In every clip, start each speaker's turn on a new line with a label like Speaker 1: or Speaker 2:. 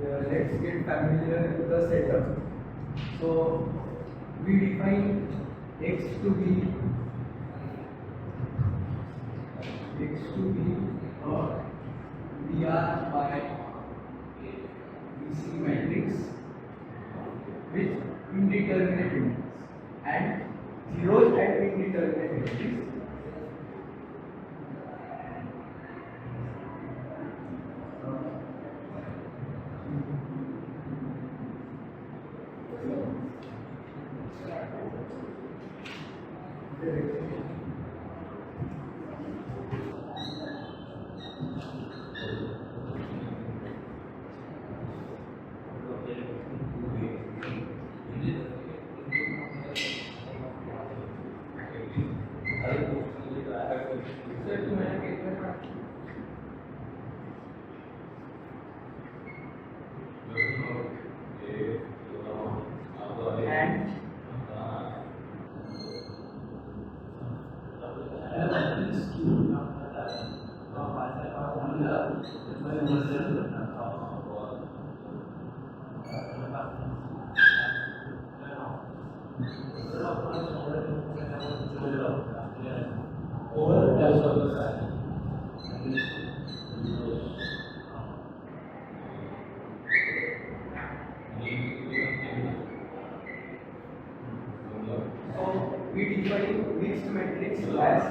Speaker 1: let's get familiar with the setup. So we define x to be a VR by BC matrix with indeterminate index and zeros at indeterminate index. We define mixed matrix as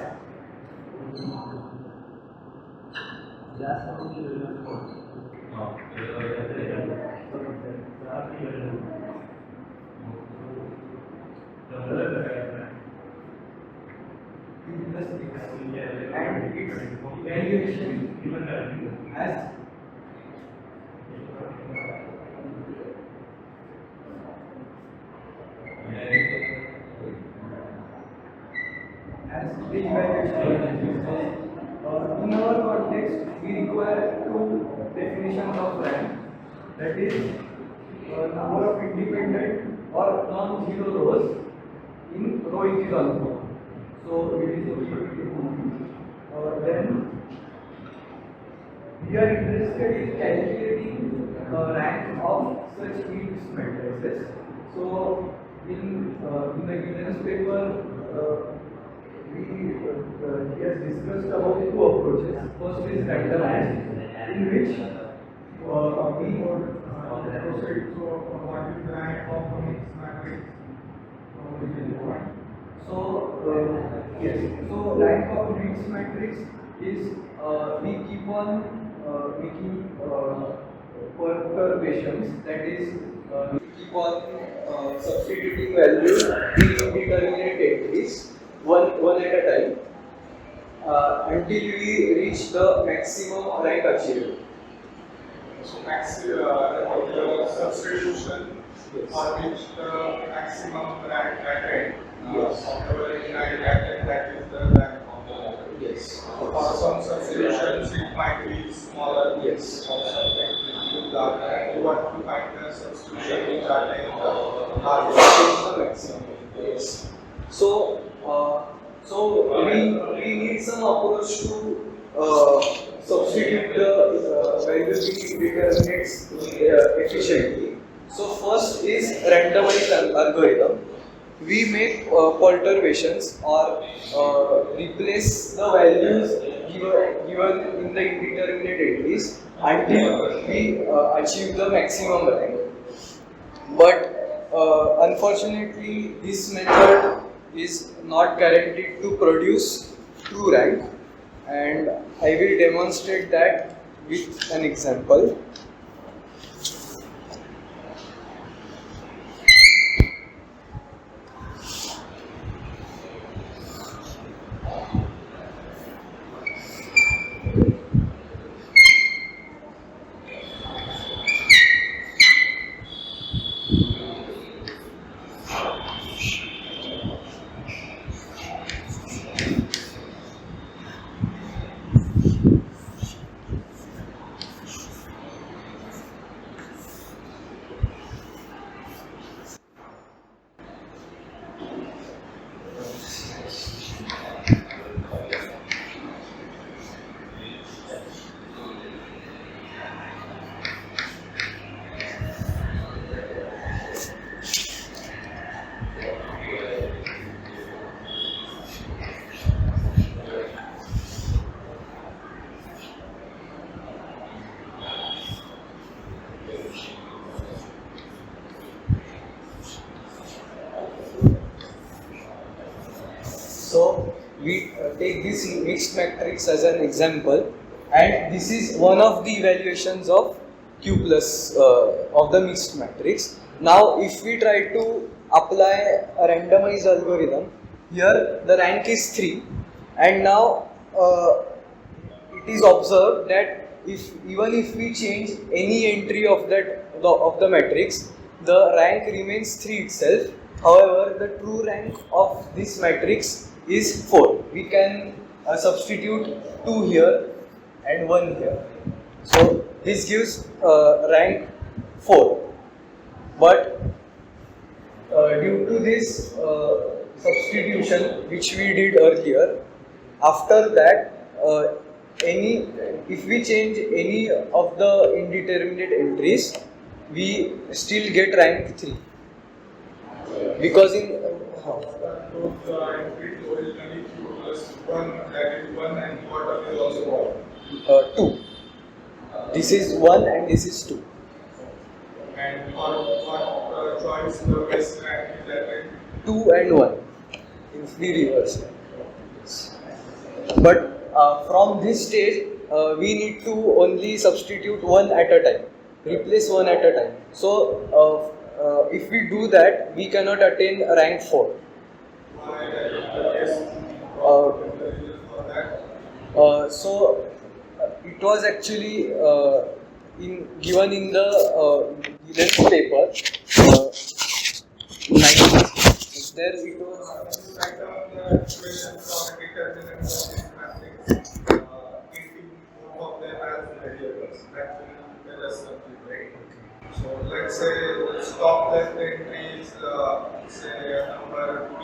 Speaker 1: and its evaluation as the evaluation. In our context, we require two definitions of rank, that is number of independent or non-zero rows in row echelon form. So it is then we are interested in calculating rank of such mixed matrices. So in the Geelen's paper, he has discussed about two approaches. First is randomized, in which we proceed to what is the rank of a mixed matrix. So rank of a mixed matrix is we keep on making perturbations, that is we keep on substituting values in indeterminate entries one at a time until we reach the maximum rank achieved.
Speaker 2: So the substitution reach the maximum rank at end.
Speaker 1: Yes.
Speaker 2: That is the rank of the level.
Speaker 1: Yes.
Speaker 2: For some substitutions, it might be smaller.
Speaker 1: Yes.
Speaker 2: For something you want to find the substitution which are in the largest.
Speaker 1: Maximum. Yes. So we need some approach to substitute the values in indeterminates efficiently. So first is randomized algorithm. We make perturbations or replace the values given in the indeterminate entries until we achieve the maximum rank. But unfortunately, this method is not guaranteed to produce true rank, and I will demonstrate that with an example. So we take this mixed matrix as an example, and this is one of the evaluations of Q plus of the mixed matrix. Now if we try to apply a randomized algorithm, here the rank is 3, and now it is observed that even if we change any entry of the matrix, the rank remains 3 itself. However, the true rank of this matrix is 4. We can substitute 2 here and 1 here. So this gives rank 4. But due to this substitution which we did earlier, after that if we change any of the indeterminate entries, we still get rank 3. Because in
Speaker 2: entries originally Q plus 1, that is 1, and what is also 1.
Speaker 1: 2. This is 1 and this is 2.
Speaker 2: And for what choice the best rank is that rank?
Speaker 1: 2 and 1 in the reverse. But from this stage, we need to only substitute 1 at a time, replace 1 at a time. So if we do that, we cannot attain rank 4.
Speaker 2: Why that is the case? For that?
Speaker 1: So it was actually given in the Geelen's paper. There it was.
Speaker 2: Write down the equation for determinant of this matrix, treating both of them as variables. That will tell us something, right? So let's say top left entry is say number P.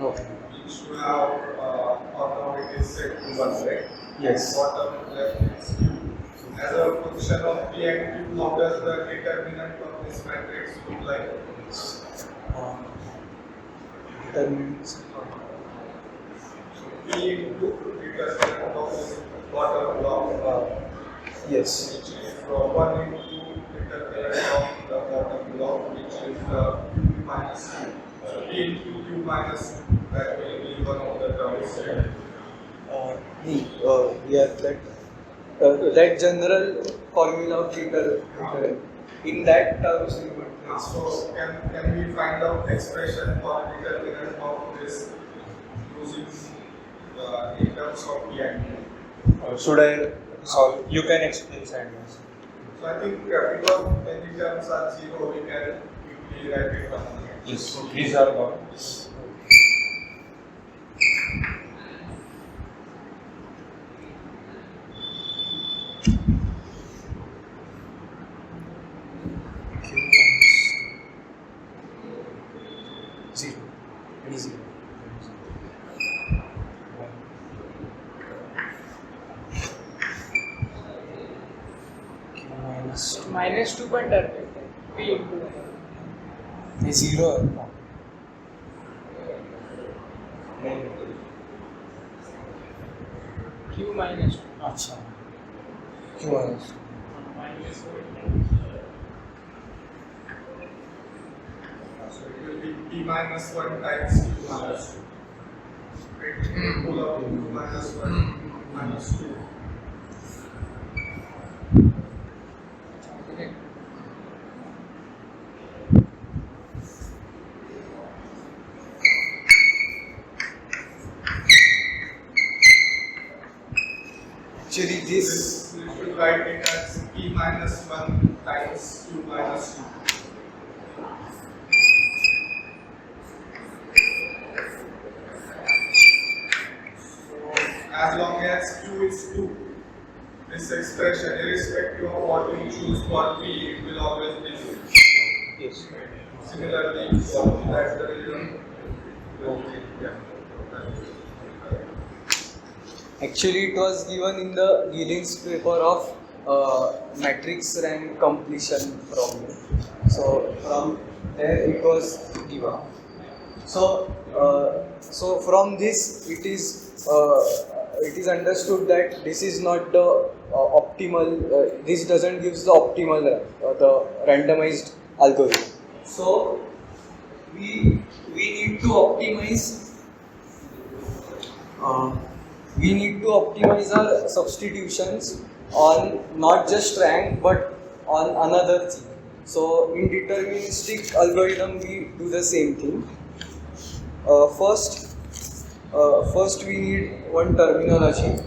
Speaker 1: Okay.
Speaker 2: Which should have or now it is set to 1, right?
Speaker 1: Yes.
Speaker 2: Bottom left is Q. As a function of P and Q, how does the determinant of this matrix look like?
Speaker 1: Determinants.
Speaker 2: P into determinant of this bottom block.
Speaker 1: Yes.
Speaker 2: Which is 1 into determinant of the bottom block, which is Q minus Q. So P into Q minus Q, that will be one of the terms.
Speaker 1: That general formula of determinant, in that terms we would place.
Speaker 2: So can we find out expression for determinant of this using in terms of P and Q?
Speaker 3: Should I solve? You can explain sideways.
Speaker 2: So I think because when the terms are 0, we can quickly write it down.
Speaker 3: Yes. So these are gone.
Speaker 4: minus 2 point P into
Speaker 1: 0.
Speaker 4: Q minus 2.
Speaker 1: अच्छा. Q minus.
Speaker 4: Minus
Speaker 2: So it will be P minus 1 times Q minus 2. Right? Pull up Q minus 1 minus 2.
Speaker 1: Actually, this
Speaker 2: We should write it as P minus 1 times Q minus 2. So as long as Q is 2, this expression, irrespective of what you choose for P, it will always be 2.
Speaker 1: yes.
Speaker 2: Similarly, that's the reason. Okay, yeah.
Speaker 1: Actually, it was given in the Geelen's paper of matrix rank completion problem. So from there it was given. So from this it is understood that this is not the optimal. This doesn't give the optimal rank, the randomized algorithm. So we need to optimize we need to optimize our substitutions on not just rank but on another thing. So in deterministic algorithm we do the same thing. First we need one terminology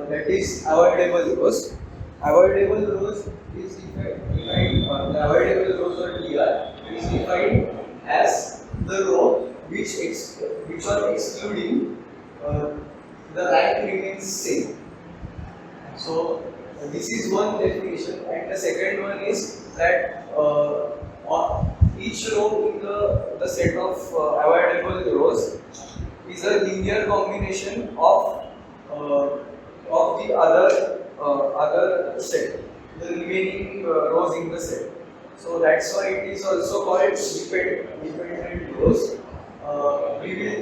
Speaker 1: that is avoidable rows. Avoidable rows is defined, the avoidable rows or TR is defined as the row which are excluding the rank remains same. So this is one definition, and the second one is that each row in the set of avoidable rows is a linear combination of the other set, the remaining rows in the set. So that's why it is also called dependent rows. We will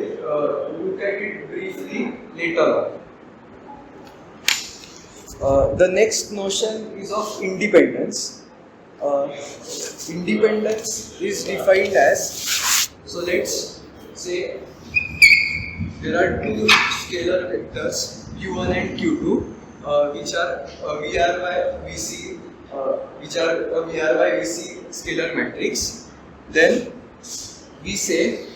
Speaker 1: look at it briefly later on. The next notion is of independence. Independence is defined as, so let's say there are two scalar vectors q1 and q2 which are VR by VC scalar matrix. Then we say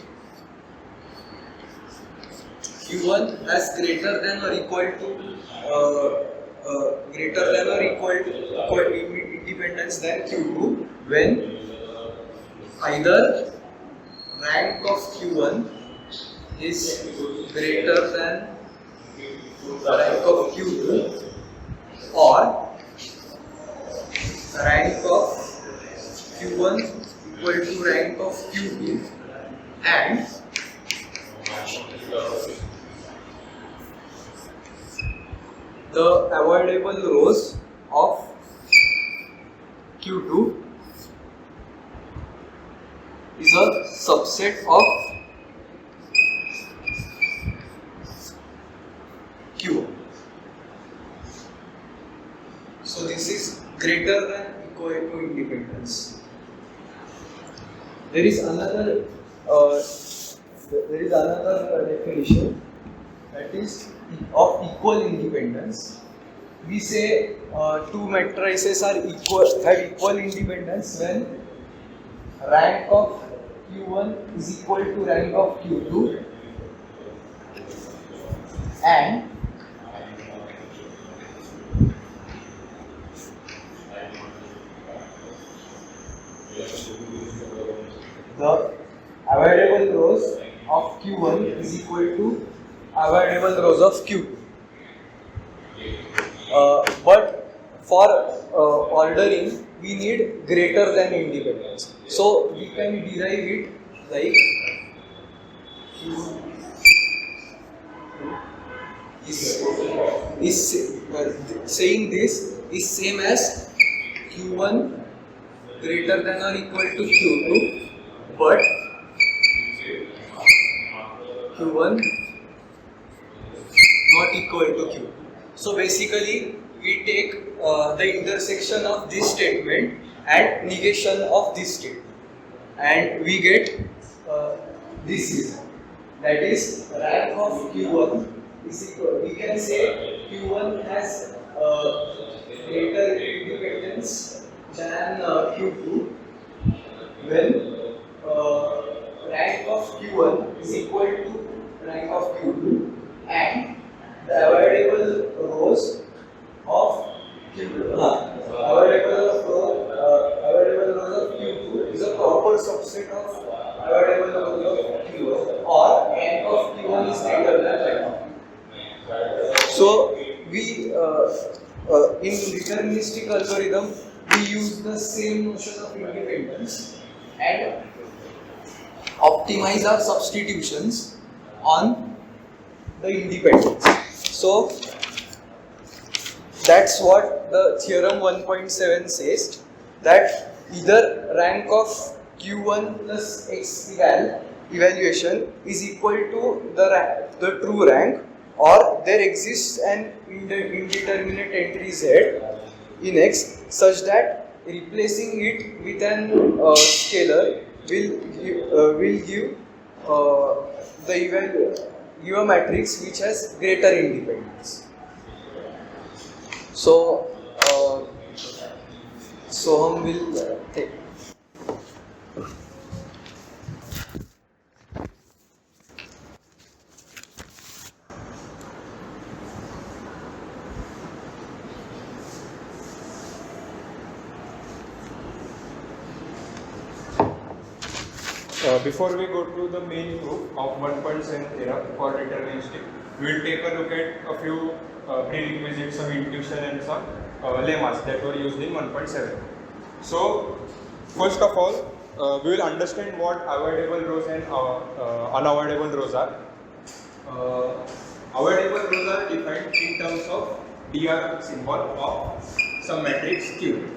Speaker 1: q1 as greater than or equal to independence than q2 when either rank of q1 is greater than rank of q2 or rank of q1 equal to rank of q2 and the avoidable rows of q2 is a subset of q1. So this is greater than equal to independence. There is another definition that is of equal independence. We say two matrices have equal independence when rank of q1 is equal to rank of q2 and the avoidable rows of q1 is equal to avoidable rows of q2. But for ordering we need greater than independence. So we can derive it like saying this is same as q1 greater than or equal to q2 but q1 not equal to q2. So basically we take the intersection of this statement and negation of this statement and we get this result, that is rank of q1 is equal, we can say q1 has greater independence than q2 when rank of q1 is equal to rank of q2 and the avoidable rows of q2 avoidable rows of q2 is a proper subset of avoidable rows of q1 or rank of q1 is greater than rank of q2. So we in deterministic algorithm we use the same notion of independence and optimize our substitutions on the independence. So that's what the theorem 1.7 says, that either rank of q1 plus x evaluation is equal to the true rank or there exists an indeterminate entry z in x such that replacing it with an scalar will give the give a matrix which has greater independence. So, Soham will take.
Speaker 3: Before we go to the main proof of 1.7 theorem for deterministic, we will take a look at a few prerequisites of intuition and some lemmas that were used in 1.7. So, first of all, we will understand what avoidable rows and unavoidable rows are. Avoidable rows are defined in terms of dr symbol of some matrix Q.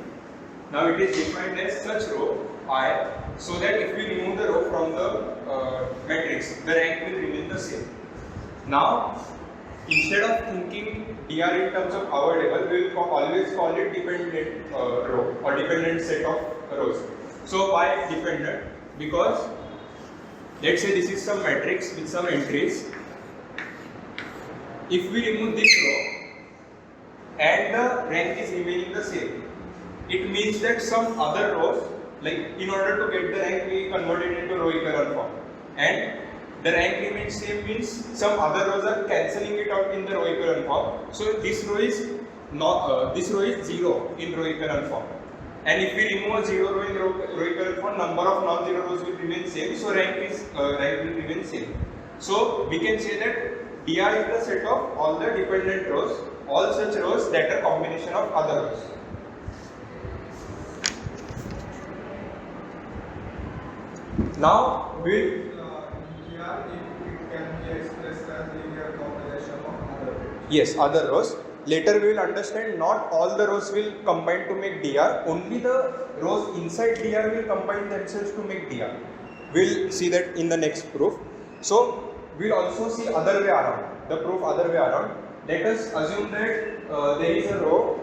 Speaker 3: Now it is defined as such row I, so that if we remove the row from the matrix, the rank will remain the same. Now, instead of thinking dr in terms of avoidable, we will always call it dependent row or dependent set of rows. So why dependent? Because let's say this is some matrix with some entries. If we remove this row and the rank is remaining the same, it means that some other rows, like in order to get the rank, we convert it into row echelon form, and the rank remains same means some other rows are cancelling it out in the row echelon form. So this row is not this row is 0 in row echelon form, and if we remove a 0 row in row echelon form, number of non-zero rows will remain same. So rank will remain same. So we can say that dr is the set of all the dependent rows, all such rows that are combination of other rows. Now we
Speaker 2: Here it can be expressed as linear combination of other rows.
Speaker 3: yes, other rows. Later we will understand not all the rows will combine to make dr, only the rows inside dr will combine themselves to make dr. We'll see that in the next proof. So we'll also see other way around, the proof other way around. Let us assume that there is a row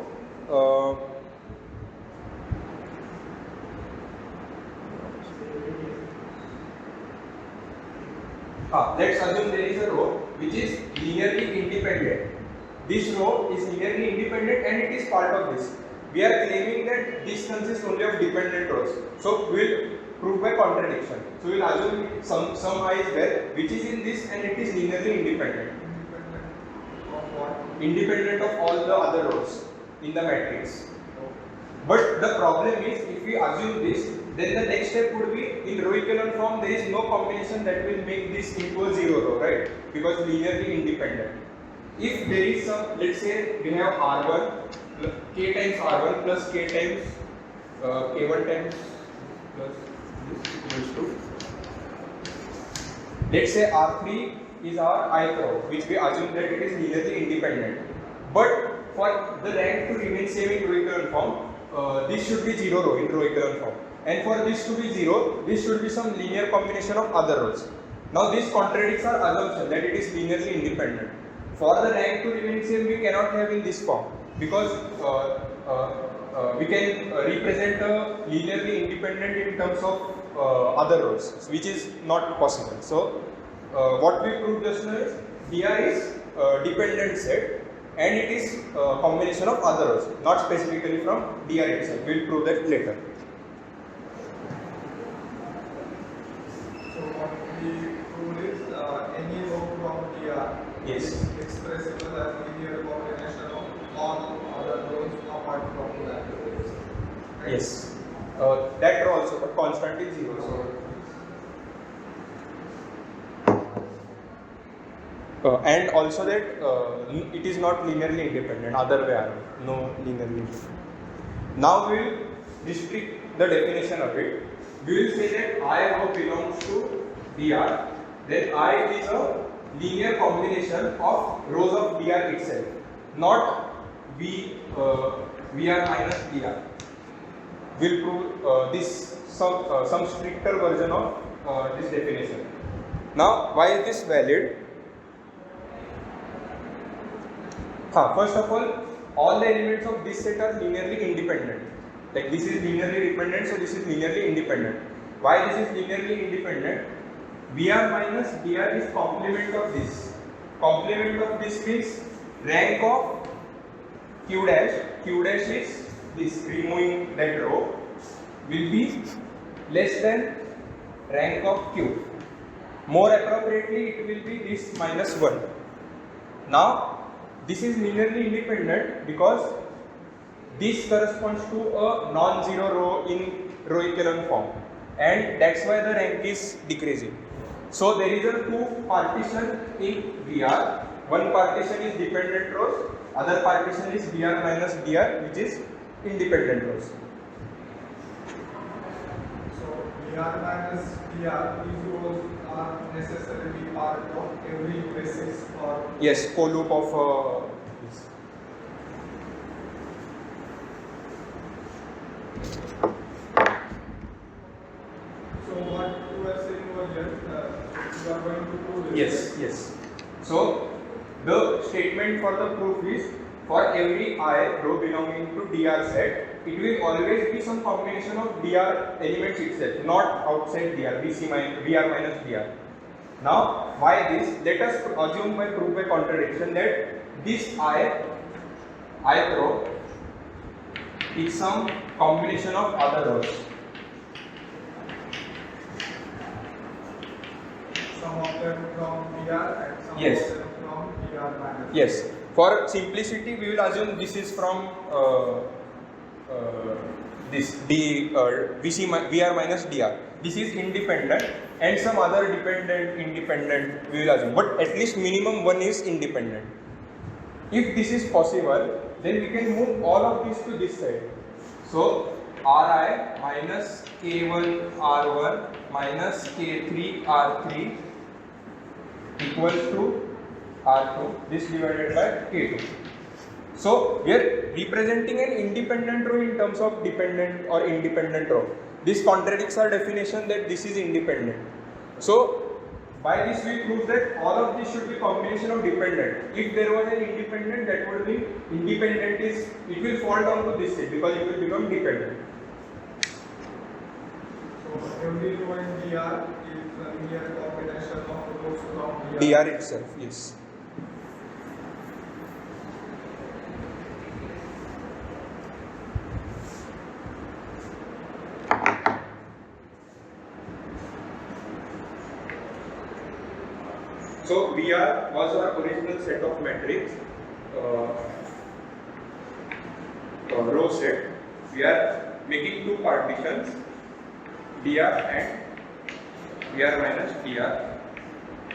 Speaker 3: let's assume there is a row which is linearly independent. This row is linearly independent and it is part of this. We are claiming that this consists only of dependent rows. So we will prove by contradiction. So we will assume some I is there which is in this and it is linearly independent.
Speaker 2: Independent of what?
Speaker 3: Independent of all the other rows in the matrix. But the problem is, if we assume this, then the next step would be in row echelon form there is no combination that will make this into a 0 row, right? Because linearly independent. If there is some, let's say we have R1 k times R1 plus k times k1 times plus this equals to, let's say R3 is our ith row, which we assume that it is linearly independent. But for the rank to remain same in row echelon form, this should be 0 row in row echelon form. And for this to be 0, this should be some linear combination of other rows. Now this contradicts our assumption that it is linearly independent. For the rank to remain same, we cannot have in this form, because we can represent a linearly independent in terms of other rows, which is not possible. So what we proved just now is dr is dependent set and it is a combination of other rows, not specifically from dr itself. We will prove that later.
Speaker 2: So what we proved is any row from dr
Speaker 3: Yes.
Speaker 2: is expressible as linear combination of all other rows apart from that row. Right?
Speaker 3: Yes. That row also, but constant is 0. So and also that it is not linearly independent, other way around, no linearly independent. Now we will restrict the definition of it. We will say that I row belongs to dr, then I is a linear combination of rows of dr itself, not vr minus dr. We will prove this some stricter version of this definition. Now, why is this valid? First of all the elements of this set are linearly independent. Like this is linearly dependent, so this is linearly independent. Why this is linearly independent? Vr minus dr is complement of this. complement of this means rank of q dash is this, removing that row, will be less than rank of q. More appropriately, it will be this minus 1. Now, this is linearly independent because this corresponds to a non-zero row in row echelon form, and that's why the rank is decreasing. So there is a two partition in VR. One partition is dependent rows, other partition is VR minus DR, which is independent rows.
Speaker 2: So VR minus DR, these rows are necessarily part of every basis or
Speaker 3: Yes, co-loop of this.
Speaker 2: so what you are saying was just you are going to prove this.
Speaker 3: Yes. So the statement for the proof is for every I row belonging to DR set, it will always be some combination of DR elements itself, not outside DR, VR minus DR. Now, why this? Let us assume by proof by contradiction that this I row is some combination of other rows.
Speaker 2: Some of them from VR and some
Speaker 3: Yes.
Speaker 2: of them from VR minus.
Speaker 3: Yes. For simplicity, we will assume this is from this VR minus DR. This is independent, and some other independent we will assume. But at least minimum one is independent. If this is possible, then we can move all of this to this side. So Ri minus K1 R1 minus K3 R3 equals to R2, this divided by K2. So we are representing an independent row in terms of dependent or independent row. This contradicts our definition that this is independent. So by this we prove that all of this should be combination of dependent. If there was an independent, that would be independent is, it will fall down to this side because it will become dependent.
Speaker 2: So every row in DR is a linear combination of rows from
Speaker 3: DR itself, yes. So VR was our original set of matrix, row set. We are making two partitions, DR and VR minus DR.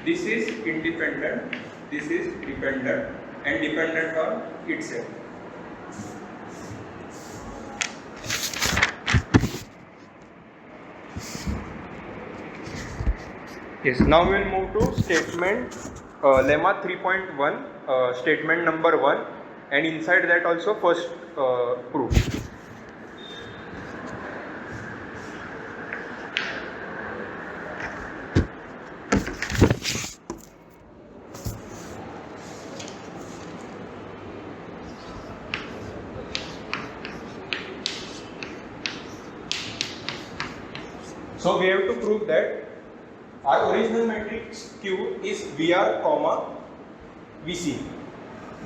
Speaker 3: This is independent, this is dependent, and dependent on itself. Yes, now we will move to statement lemma 3.1, statement number 1, and inside that also first proof. So we have to prove that our original matrix Q is VR, VC.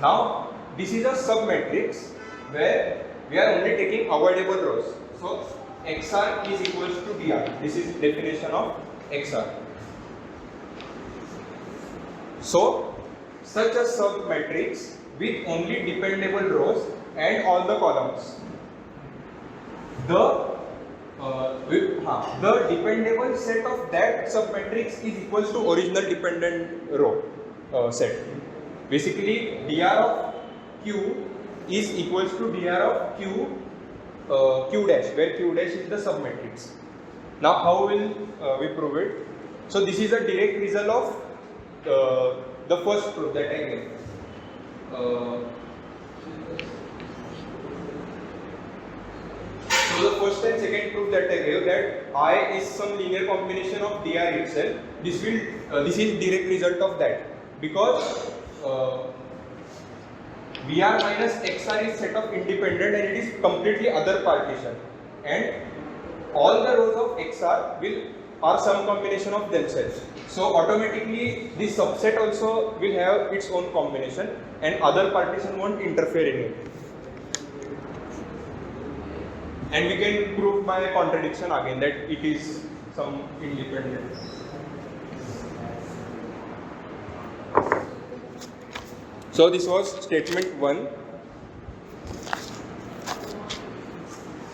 Speaker 3: Now this is a submatrix where we are only taking avoidable rows. So XR is equals to DR. This is definition of XR. So such a submatrix with only dependable rows and all the columns. The dependable set of that submatrix is equals to original dependent row set. Basically, dr of Q is equals to dr of Q dash, where Q dash is the submatrix. Now, how will we prove it? So, this is a direct result of the first proof that I gave. So the first and second proof that I gave, that I is some linear combination of dr itself. This is direct result of that, because VR minus XR is set of independent and it is completely other partition, and all the rows of XR will are some combination of themselves. So automatically this subset also will have its own combination and other partition won't interfere in it. And we can prove by contradiction again that it is some independent. So this was statement 1.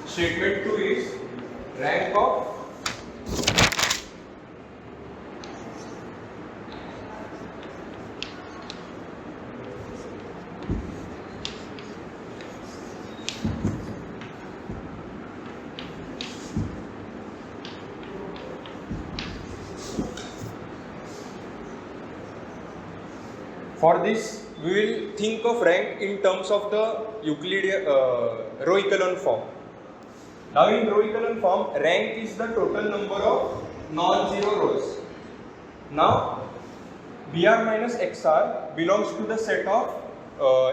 Speaker 3: Statement 2 is rank of For this, we will think of rank in terms of the Euclidean row echelon form. Now, in row echelon form, rank is the total number of non-zero rows. Now, Br minus Xr belongs to the set of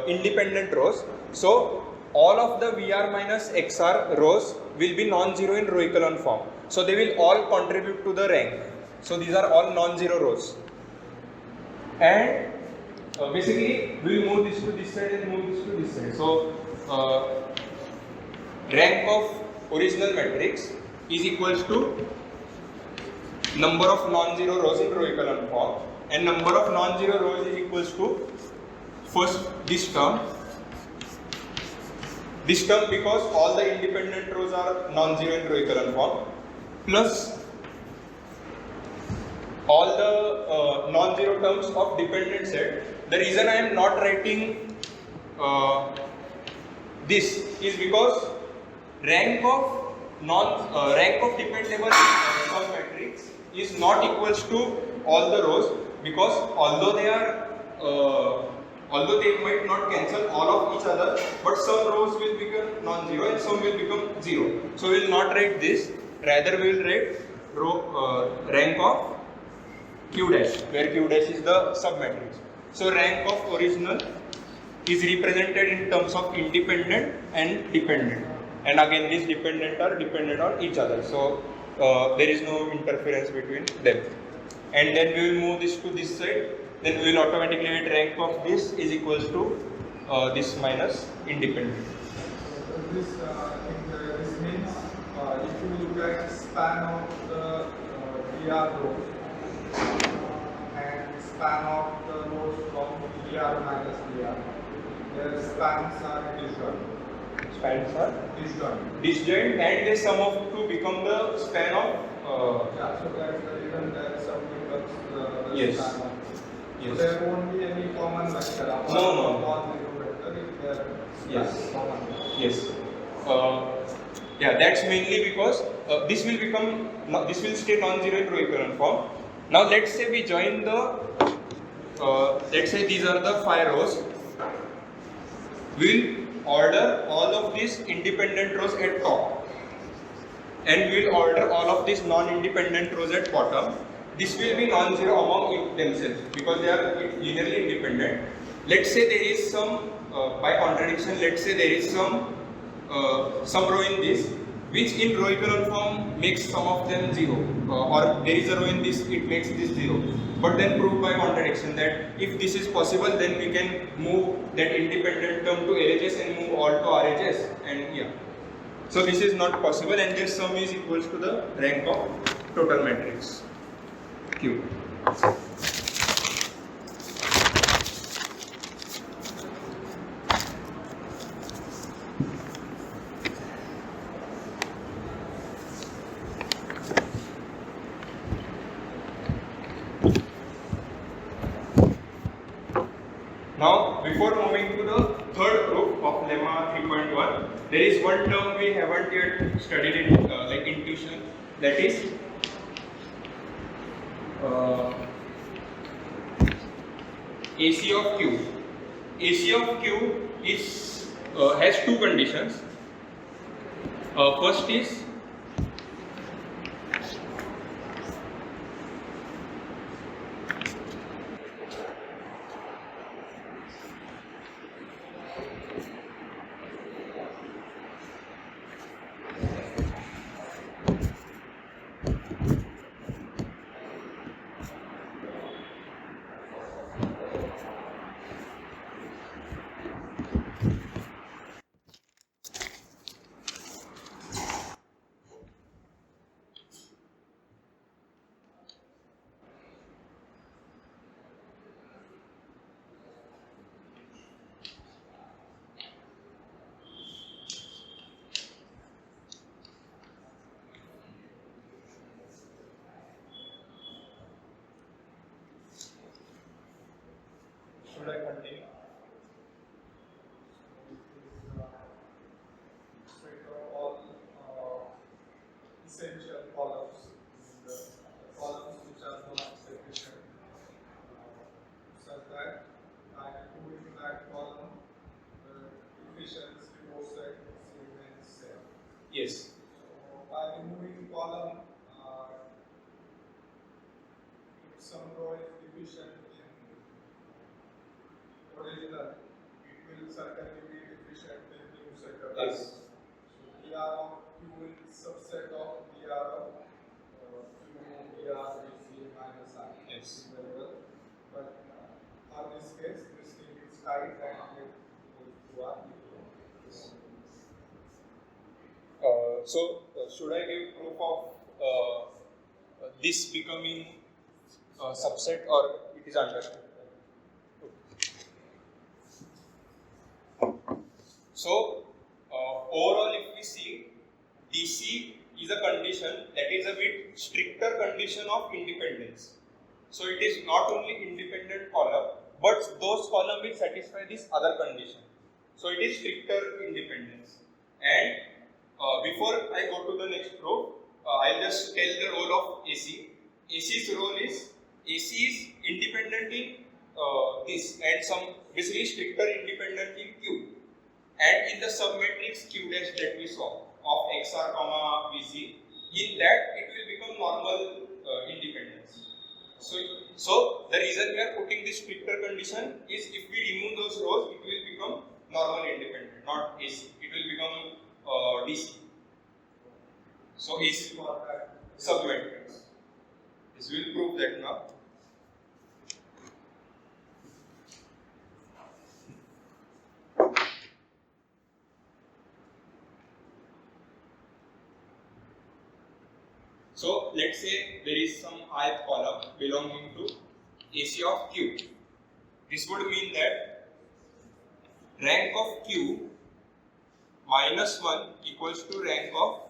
Speaker 3: independent rows. So, all of the Vr minus Xr rows will be non-zero in row echelon form. So, they will all contribute to the rank. So, these are all non-zero rows. And basically, we will move this to this side and move this to this side. So, rank of original matrix is equals to number of non-zero rows in row echelon form, and number of non-zero rows is equals to first this term because all the independent rows are non-zero in row echelon form, plus all the non-zero terms of dependent set. The reason I am not writing this is because rank of dependable submatrix is not equals to all the rows, because although they might not cancel all of each other, but some rows will become non-zero and some will become zero. So we will not write this, rather we will write rank of Q dash, where Q dash is the submatrix. So rank of original is represented in terms of independent and dependent, and again these dependent are dependent on each other, so there is no interference between them. And then we will move this to this side, then we will automatically get rank of this is equals to this minus independent.
Speaker 2: This means if you look at span of the VR rows and span of the rows from VR minus VR, their spans are disjoint.
Speaker 3: Spans are disjoint, and they sum of to become the span of
Speaker 2: yeah, so that's the reason that sum becomes the
Speaker 3: yes.
Speaker 2: span of.
Speaker 3: Yes.
Speaker 2: So there won't be any common vector.
Speaker 3: No.
Speaker 2: Non-zero vector if there
Speaker 3: Yes.
Speaker 2: common.
Speaker 3: Yes. Yeah, that's mainly because this will stay non-zero in row echelon form. Now let's say we join the let's say these are the 5 rows. We'll order all of these independent rows at top, and we'll order all of these non-independent rows at bottom. This will be non-zero among themselves because they are linearly independent. Let's say there is some by contradiction. Let's say there is some row in this, which in row echelon form makes some of them 0, or there is a row in this, it makes this 0. But then prove by contradiction that if this is possible, then we can move that independent term to LHS and move all to RHS, and yeah. So this is not possible, and this sum is equals to the rank of total matrix Q. Now, before moving to the third proof of Lemma 3.1, there is one term we haven't yet studied in like intuition, that is AC of Q. AC of Q is has two conditions. First is should I continue?
Speaker 2: Set of all essential columns, the columns which are not sufficient, such that I put in that column the efficiency offset remains same.
Speaker 3: Yes.
Speaker 2: So by removing column, if some row is deficient in original, it will certainly be deficient in new set of
Speaker 3: Yes.
Speaker 2: so dr of q is subset of dr of q dr bc minus I.
Speaker 3: Yes.
Speaker 2: Very well. But for this case, this thing is tight and it will go
Speaker 3: Should I give proof of this becoming subset or it is understood? So, overall if we see, DC is a condition that is a bit stricter condition of independence. So it is not only independent column, but those column will satisfy this other condition. So it is stricter independence. And before I go to the next proof, I'll just tell the role of AC. AC's role is, AC is independent in this and some basically stricter independent in Q. And in the submatrix Q dash that we saw of XR comma VC, in that it will become normal independence. So the reason we are putting this stricter condition is if we remove those rows, it will become normal independent, not AC. It will become DC. So AC for that submatrix. This will prove that now. So let's say there is some ith column belonging to AC of Q. This would mean that rank of Q minus 1 equals to rank of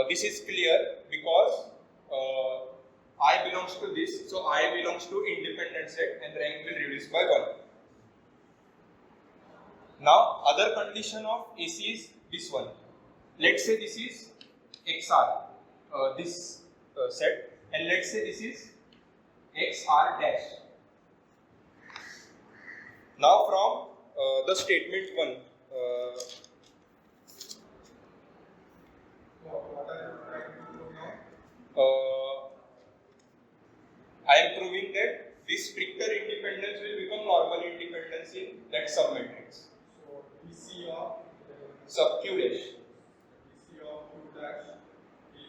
Speaker 3: this is clear because I belongs to this, so I belongs to independent set and rank will reduce by 1. Now other condition of AC is this one. Let's say this is XR, this set, and let's say this is XR dash. Now from the statement 1,
Speaker 2: what are you trying to do now?
Speaker 3: I am proving that this stricter independence will become normal independence in that submatrix.
Speaker 2: So DC of
Speaker 3: Sub Q dash
Speaker 2: DC of q dash is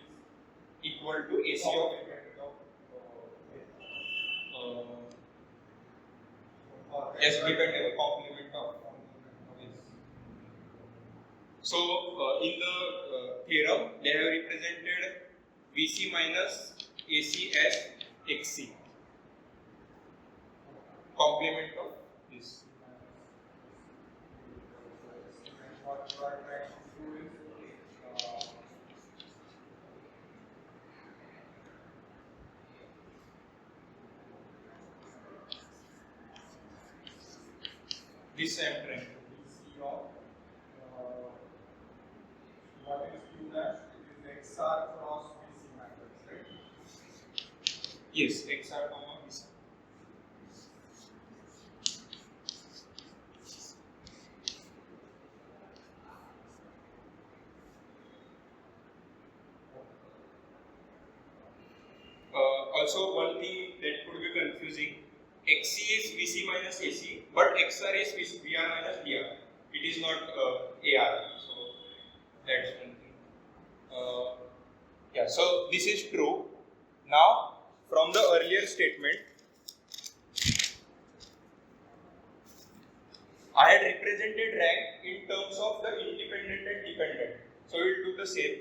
Speaker 3: equal to AC of
Speaker 2: complement of
Speaker 3: yes, dependent complement of yes. So in the theorem they have represented VC minus AC as XC, complement of this.
Speaker 2: and what you are trying to do is
Speaker 3: This I am trying to do.
Speaker 2: DC of what is q dash? It is XR cross VC matrix, right?
Speaker 3: Yes, XR comma VC. Also, one thing that could be confusing, XC is VC minus AC, but XR is VR minus DR. It is not AR. So, that's one thing. Yeah, so this is true. Now, from the earlier statement, I had represented rank in terms of the independent and dependent. So, we will do the same.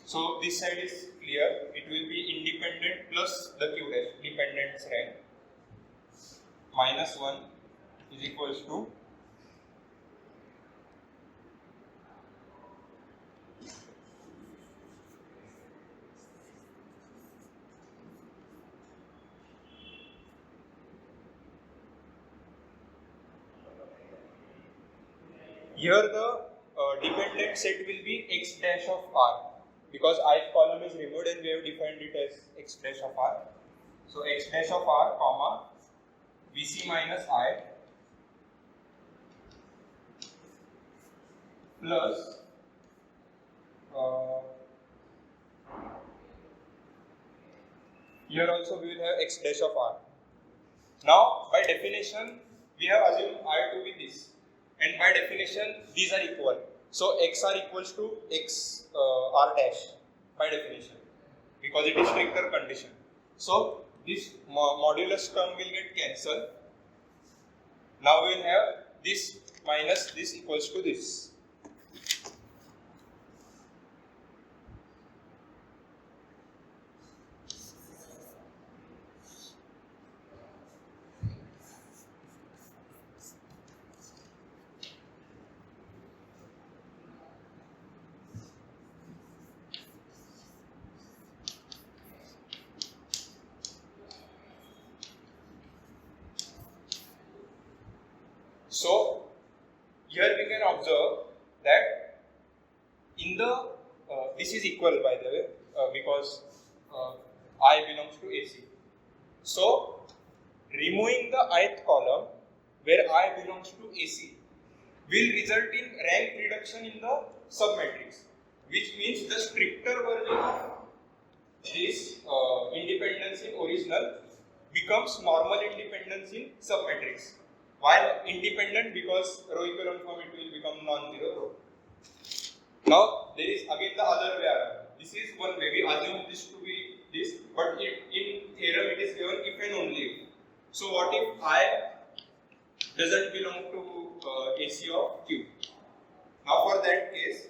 Speaker 3: So this side is clear. It will be independent plus the q dash, dependence rank, minus 1 is equals to here the dependent set will be x dash of r, because ith column is removed and we have defined it as x dash of r. So x dash of r comma vc minus I plus here also we will have x dash of r. Now by definition we have assumed I to be this, and by definition these are equal. So x r equals to x r dash by definition, because it is stricter condition. So this modulus term will get cancelled. Now we will have this minus this equals to this. So here we can observe that in the this is equal by the way, because I belongs to AC. So removing the ith column where I belongs to AC will result in rank reduction in the submatrix, which means the stricter version of this independence in original becomes normal independence in submatrix. While independent, because row echelon form, it will become non-zero row. Now there is again the other way around. This is one way, we assume this to be this, but in theorem it is given if and only if. So what if I doesn't belong to AC of Q? Now for that case,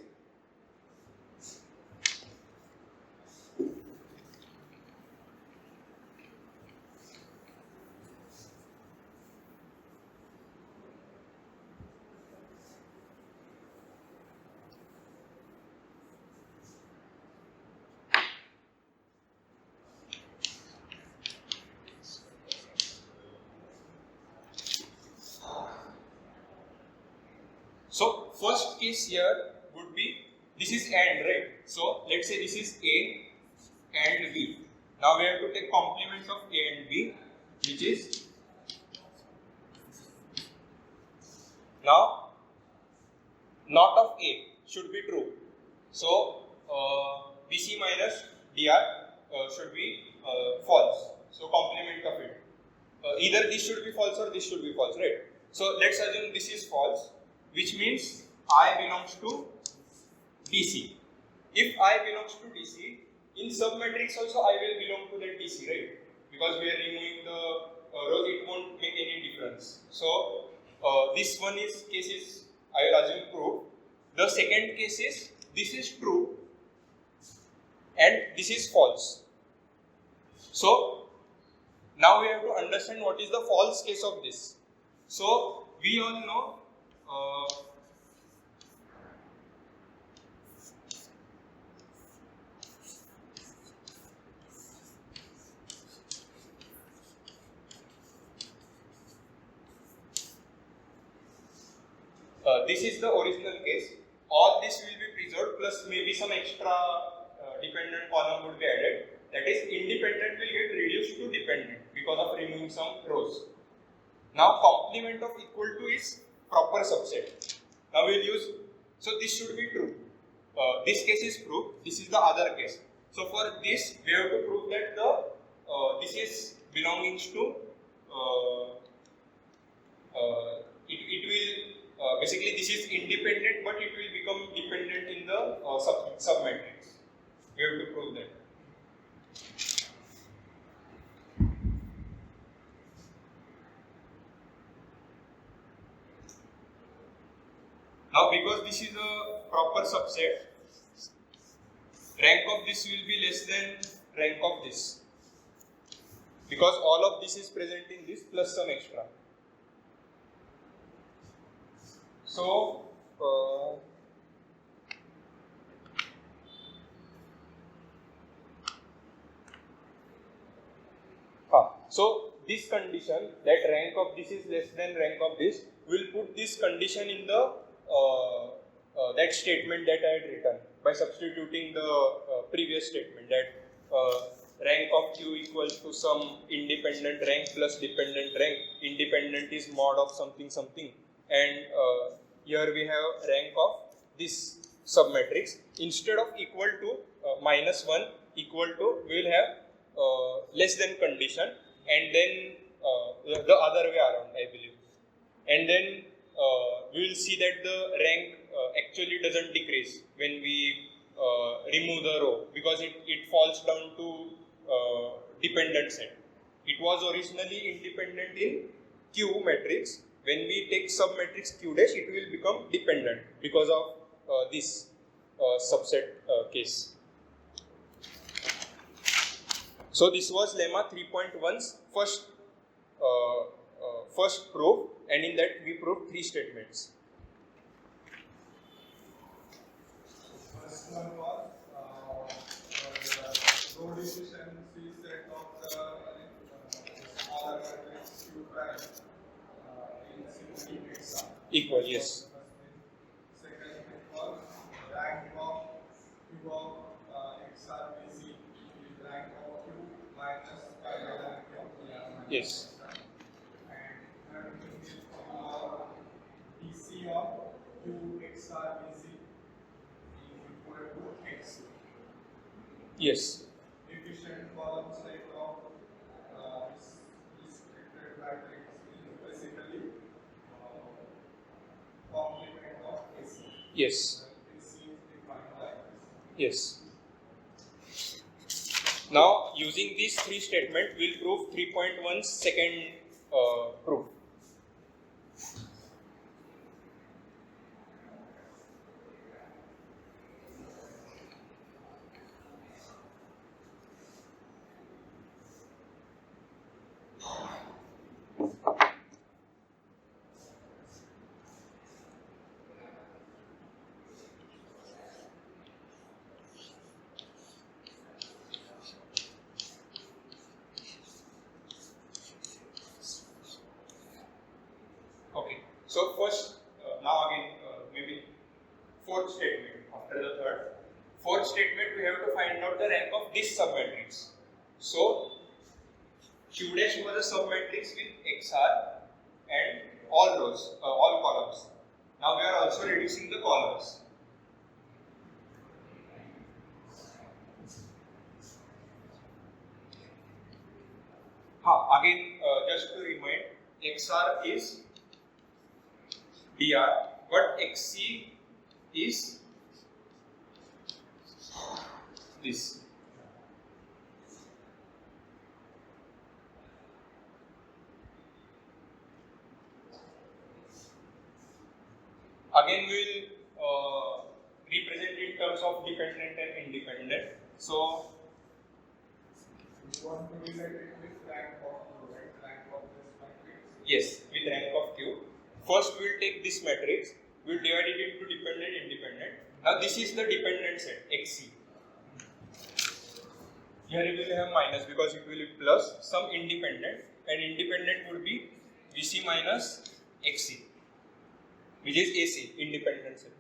Speaker 3: so first case here would be, this is AND, right? So let's say this is A and B. Now we have to take complement of A and B, which is, now not of A should be true. So BC minus DR should be false. So complement of it. Either this should be false or this should be false, right? So let's assume this is false, which means I belongs to DC. If I belongs to DC, in submatrix also I will belong to that DC, right? Because we are removing the rows, it won't make any difference. So this one is case is, I will assume, true. The second case is, this is true and this is false. So now we have to understand what is the false case of this. So we all know this is the original case. All this will be preserved, plus maybe some extra dependent column would be added. That is, independent will get reduced to dependent because of removing some rows. Now complement of equal to is proper subset. Now we will use, so this should be true. This case is true, this is the other case. So for this we have to prove that the this is belongings to it will basically this is independent, but it will become dependent in the submatrix. We have to prove that. Now because this is a proper subset, rank of this will be less than rank of this, because all of this is present in this plus some extra. So so this condition that rank of this is less than rank of this will put this condition in the that statement that I had written by substituting the previous statement that rank of Q equals to some independent rank plus dependent rank. Independent is mod of something something, and here we have rank of this submatrix. Instead of equal to -1 equal to, we will have less than condition, and then the other way around, I believe. And then we will see that the rank actually doesn't decrease when we remove the row, because it falls down to dependent set. It was originally independent in Q matrix. When we take submatrix Q dash, it will become dependent because of this subset case. So this was lemma 3.1's first proof, and in that we proved 3 statements.
Speaker 2: First one was row efficiency set of the smaller matrix Q prime in simple exam.
Speaker 3: Equal, yes.
Speaker 2: Second thing was rank of Q of XRBC is rank of Q minus pi rank of
Speaker 3: Yes.
Speaker 2: And third thing is DC of Q XRBC is equal to X.
Speaker 3: Yes.
Speaker 2: Efficient column set of restricted matrix is basically complement of AC.
Speaker 3: Yes.
Speaker 2: AC is defined like this.
Speaker 3: Yes. Now, using these 3 statements, we'll prove 3.1's second proof. Okay, so first, now again, maybe fourth statement after the third. Fourth statement, we have to find out the rank of this submatrix. So, Q dash was a submatrix with XR and all rows, all columns. Now we are also reducing the columns. Again, just to remind, XR is dr, but xc is this. Again, we will represent in terms of dependent and independent. So,
Speaker 2: You want to relate it with rank of Q, right? Rank of this matrix.
Speaker 3: yes, with rank of Q. First, we will take this matrix, we will divide it into dependent, independent. Now, this is the dependent set, xc. Here we will have minus because it will be plus some independent, and independent would be vc minus xc, which is AC, independent set.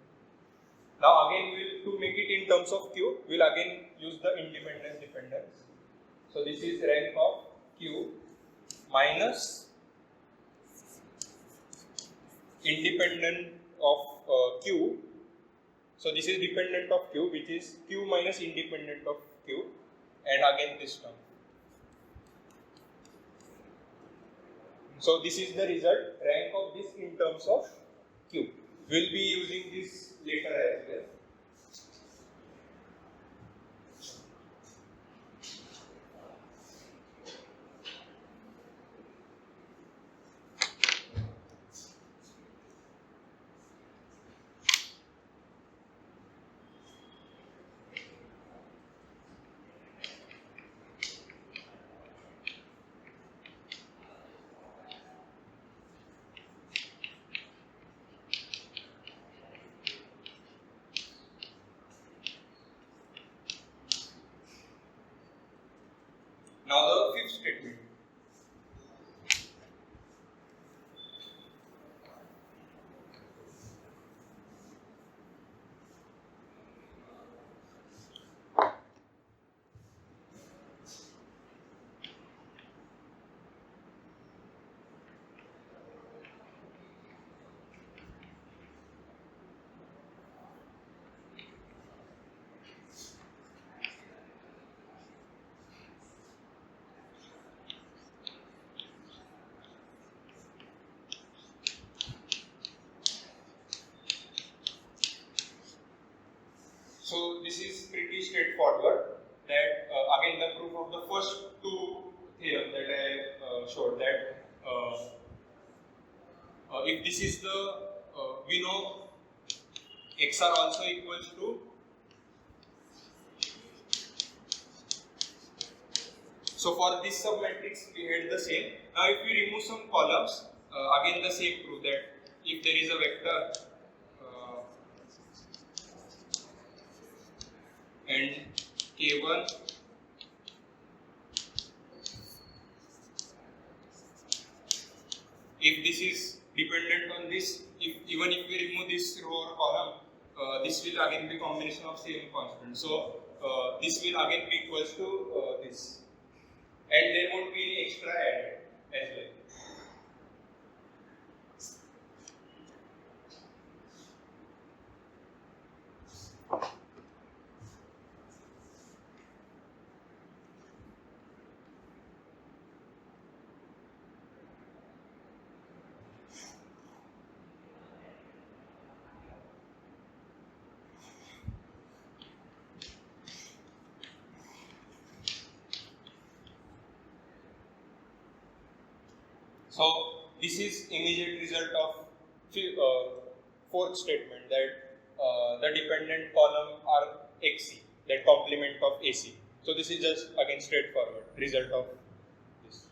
Speaker 3: Now, again, we will, to make it in terms of Q, we will again use the independence dependence. So, this is rank of Q minus independent of Q. So, this is dependent of Q, which is Q minus independent of Q, and again this term. So, this is the result, rank of this in terms of Q. We will be using this later as well. straightforward. That again the proof of the first two theorem that I showed, that if this is the we know x are also equals to, so for this submatrix we had the same. Now if we remove some columns, again the same proof, that if there is a vector and k1 if this is dependent on this, even if we remove this row or column, this will again be combination of same constant. So this will again be equals to this, and there won't be any extra added as well. So this is immediate result of fourth statement, that the dependent column are XC, that complement of AC. So this is just again straightforward result of this.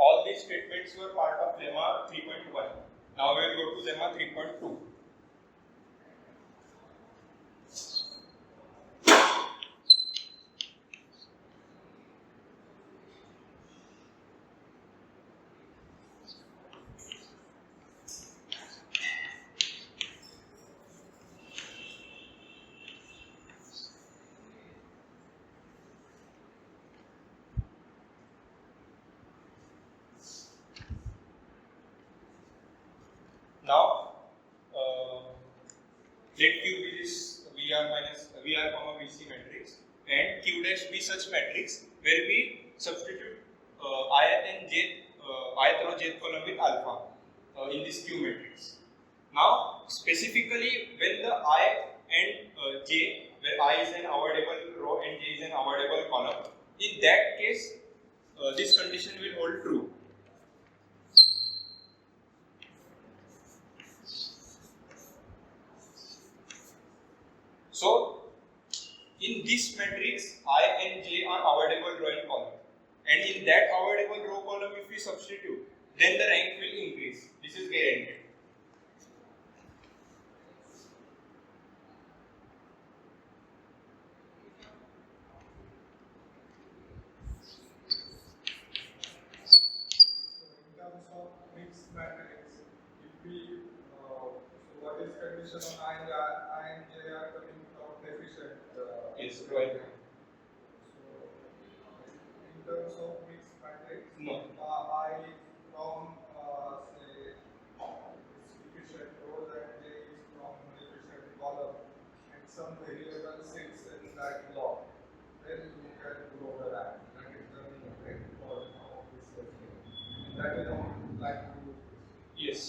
Speaker 3: All these statements were part of Lemma 3.1. Now we will go to Lemma 3.2. Now, let Q be this VR comma VC matrix, and Q dash be such matrix where we substitute ith and ith row jth column with alpha in this Q matrix. Now, specifically when the I and j, where I is an avoidable row and j is an avoidable column, in that case this condition will hold true. So, in this matrix, I and j are avoidable row and column, and in that avoidable row column, if we substitute, then the rank will increase. This is guaranteed.
Speaker 2: In terms of mixed matrix, if we so what is condition on I and J are coming from deficient?
Speaker 3: Yes, right.
Speaker 2: So in terms of mixed matrix,
Speaker 3: No.
Speaker 2: I from say deficient rows and J is from deficient column, and some variable sits in that block, then you can grow the rank. That is the main for this question. That is how I would like to do this.
Speaker 3: Yes.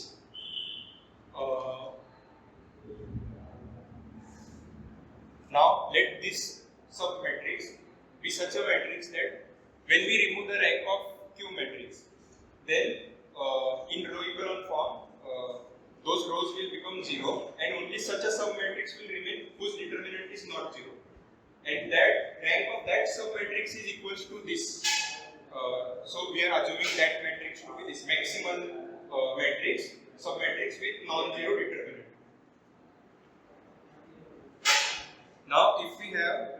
Speaker 3: Now let this submatrix be such a matrix that when we remove the rank of Q matrix, then in row echelon form, those rows will become 0, and only such a submatrix will remain whose determinant is not 0. And that rank of that submatrix is equals to this. So we are assuming that matrix to be this maximal matrix, submatrix with non-zero determinant. Now if we have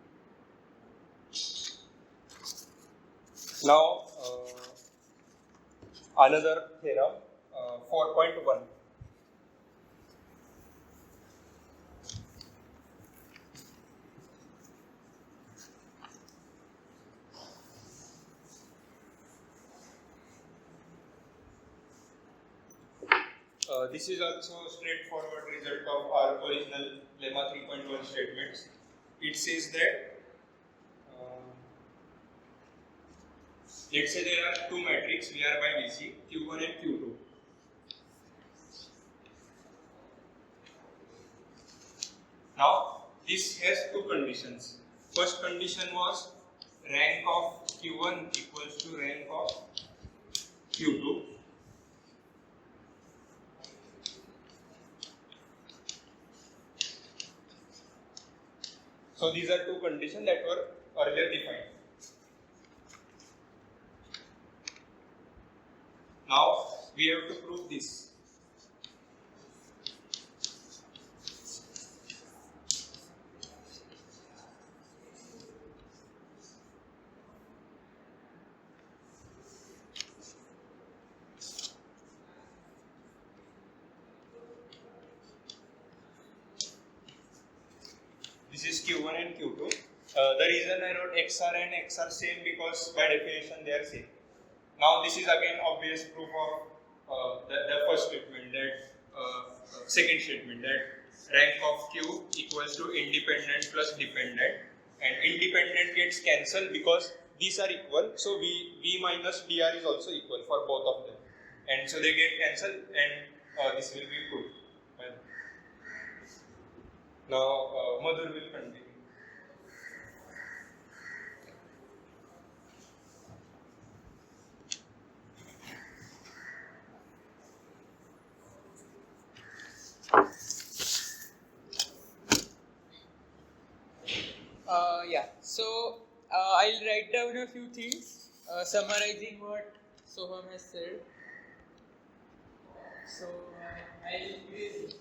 Speaker 3: Now, another theorem, 4.1. This is also a straightforward result of our original Lemma 3.1 statements. It says that let's say there are two matrices VR by VC, Q1 and Q2. Now, this has two conditions. First condition was rank of Q1 equals to rank of Q2. So these are two conditions that were earlier defined. Now we have to prove this. This is Q1 and Q2. The reason I wrote XR and XR same because by definition they are same. Now this is again obvious proof of the first statement, that second statement, that rank of Q equals to independent plus dependent, and independent gets cancelled because these are equal, so V minus dr is also equal for both of them, and so they get cancelled, and this will be proved. Now Madhur will continue.
Speaker 4: Yeah, so I'll write down a few things summarizing what Soham has said. So I'll increase it.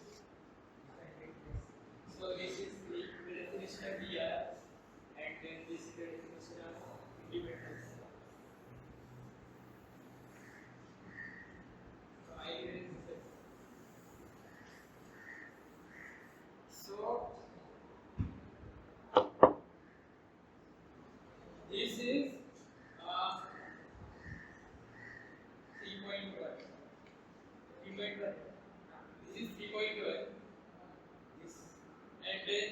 Speaker 4: So this is the definition of VR, and then this is the definition of independence. So I will increase it. So this is 3.1. 3.1. This is 3.1. This, and then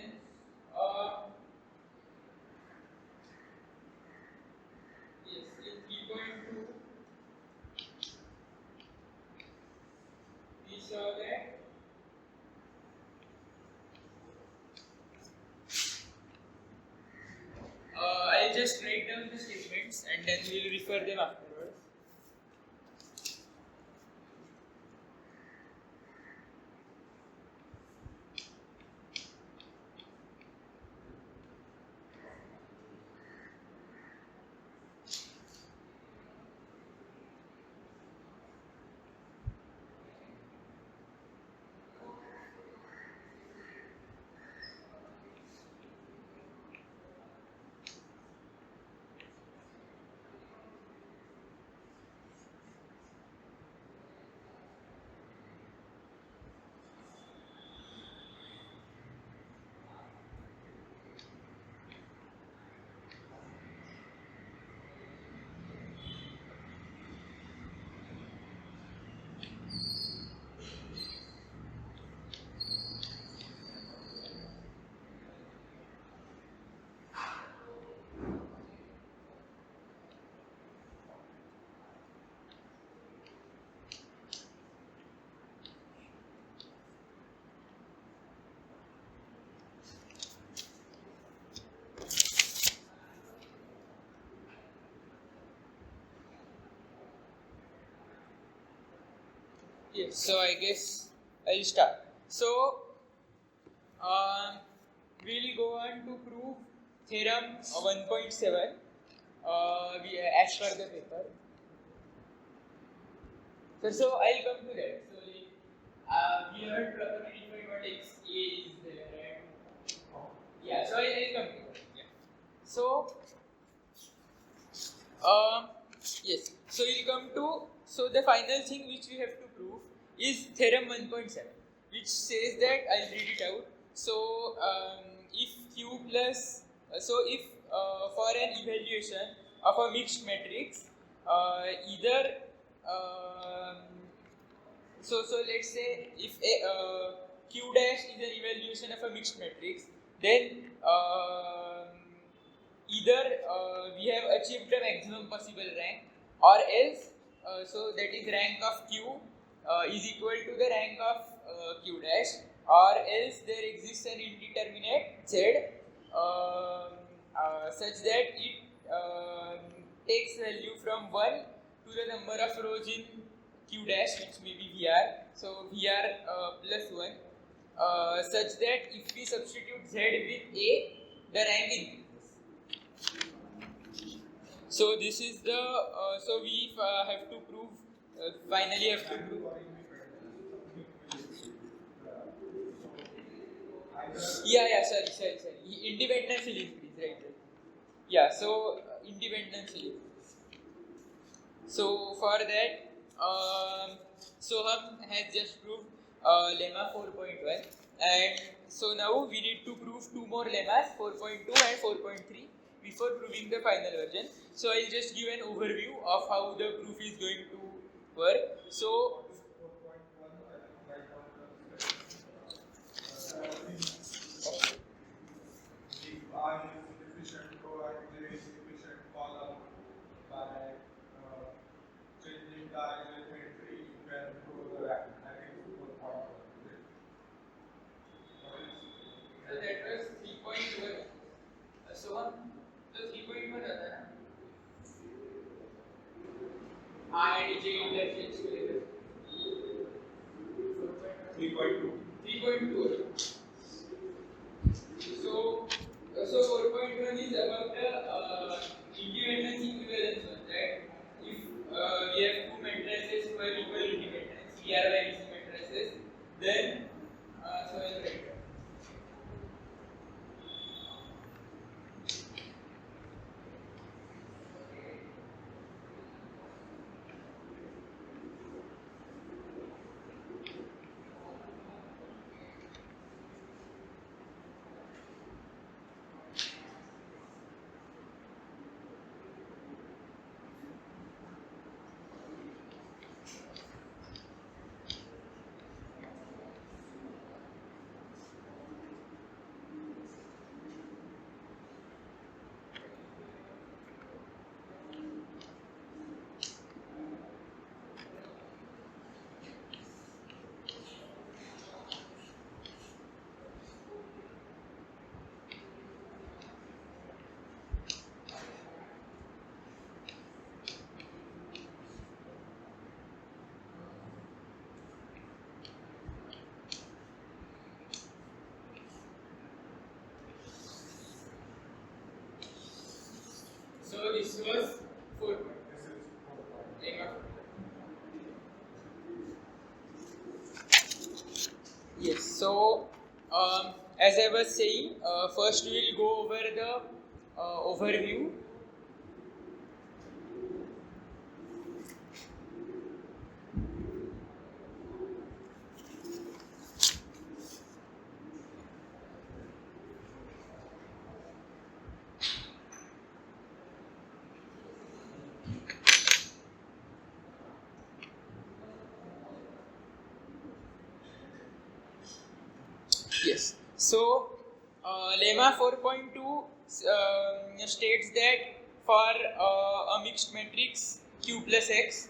Speaker 4: yes, in 3.2 we saw that I'll just write down the statements and then we'll refer them afterwards. Yes, so I guess I'll start. So, we'll go on to prove theorem 1.7 as per the paper. So I'll come to that. So, we haven't properly defined what XA is there, and yeah, so I'll come to that. Yeah. So, so the final thing which we have to prove is theorem 1.7, which says that, I'll read it out. So if q plus, if for an evaluation of a mixed matrix, either so let's say if q dash is an evaluation of a mixed matrix, then either we have achieved the maximum possible rank, or else so that is rank of q is equal to the rank of q dash, or else there exists an indeterminate z such that it takes value from 1 to the number of rows in q dash, which may be vr, so vr plus 1, such that if we substitute z with a, the rank increases. So this is the, so we have to prove, finally have to prove. Yeah, sorry. Independence will increase, right? Yeah, so independence will increase. So for that, Soham has just proved lemma 4.1, and so now we need to prove two more lemmas, 4.2 and 4.3, before proving the final version. So I'll just give an overview of how the proof is going to work. So
Speaker 2: I is efficient row and J is efficient column by changing the elementary, you can prove the rank. I think it's 4.1.
Speaker 4: so that was 3.1. So on the 3.1 आता है ना, I and J interchange करेंगे
Speaker 2: 3.2.
Speaker 4: 3.2. So 4.1 is about the independence equivalence one, that if we have two matrices who have equal independence, we are values matrices, then so I'll write that. So this was 4. Lemma 4. Yes. So as I was saying, first we will go over the overview. Yes. So lemma 4.2 states that for a mixed matrix q plus x,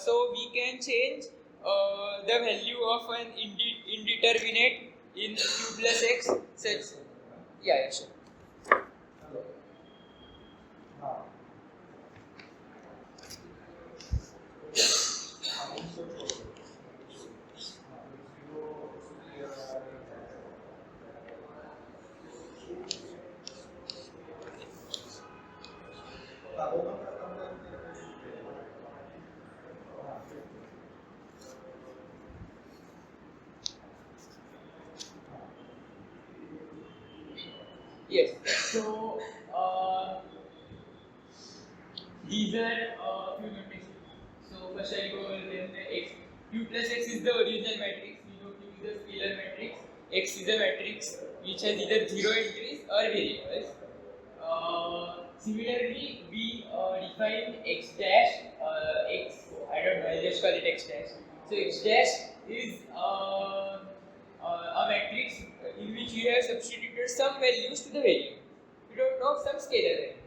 Speaker 4: so we can change the value of an indeterminate in q plus x such. Yeah, sure. Yes. So these are few notations. So first I go over them. The x, q plus x is the original matrix. We know q is the scalar matrix. X is a matrix which has either 0 entries or variables. Similarly, we define x dash, x, I don't know, I'll just call it x dash. So x dash is a matrix in which we have substituted some values to the variable. We don't know some scalar value.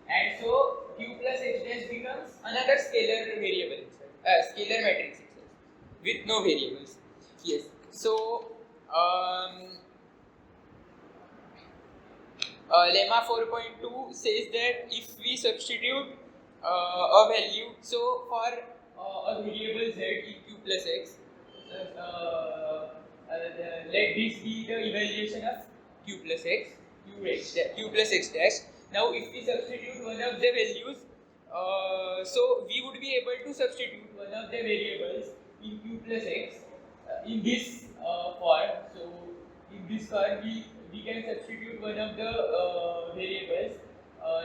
Speaker 4: And so q plus x dash becomes another scalar variable, scalar matrix itself, with no variables. Yes. So Lemma 4.2 says that if we substitute a value, so for a variable z in q plus x, let this be the evaluation of q plus x, q plus x dash. Now, if we substitute one of the values, so we would be able to substitute one of the variables in q plus x in this form. So, in this form, we can substitute one of the variables,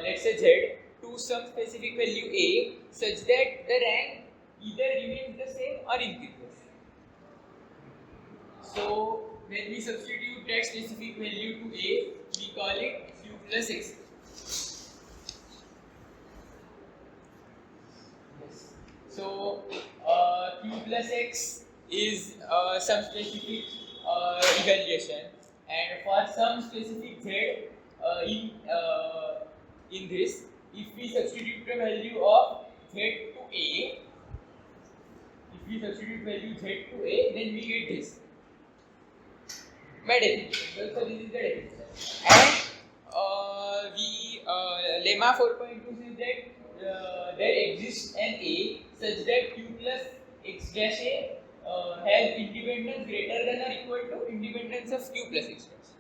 Speaker 4: let's say z, to some specific value a, such that the rank either remains the same or increases. So, when we substitute that specific value to a, we call it q plus x. Yes. So, q plus x is some specific evaluation, and for some specific z in this, if we substitute the value of z to a, then we get this. By definition. So this is the definition. And Lemma 4.2 says that there exists an a such that q plus x dash a has independence greater than or equal to independence of q plus x dash.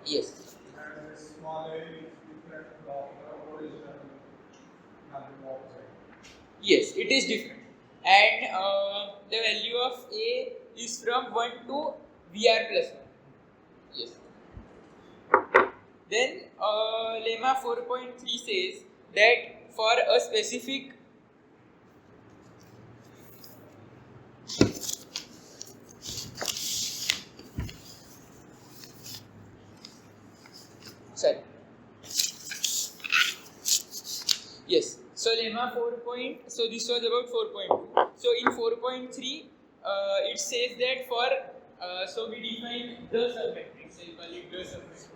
Speaker 4: Yes.
Speaker 2: And small a is different from the original number of z.
Speaker 4: Yes, it is different. And the value of a is from 1 to VR plus 1. Yes. Then Lemma 4.3 says that for a specific Yes. So Lemma 4. So this was about 4.2. So in 4.3, it says that for so we define the submatrix. So you call it the submatrix.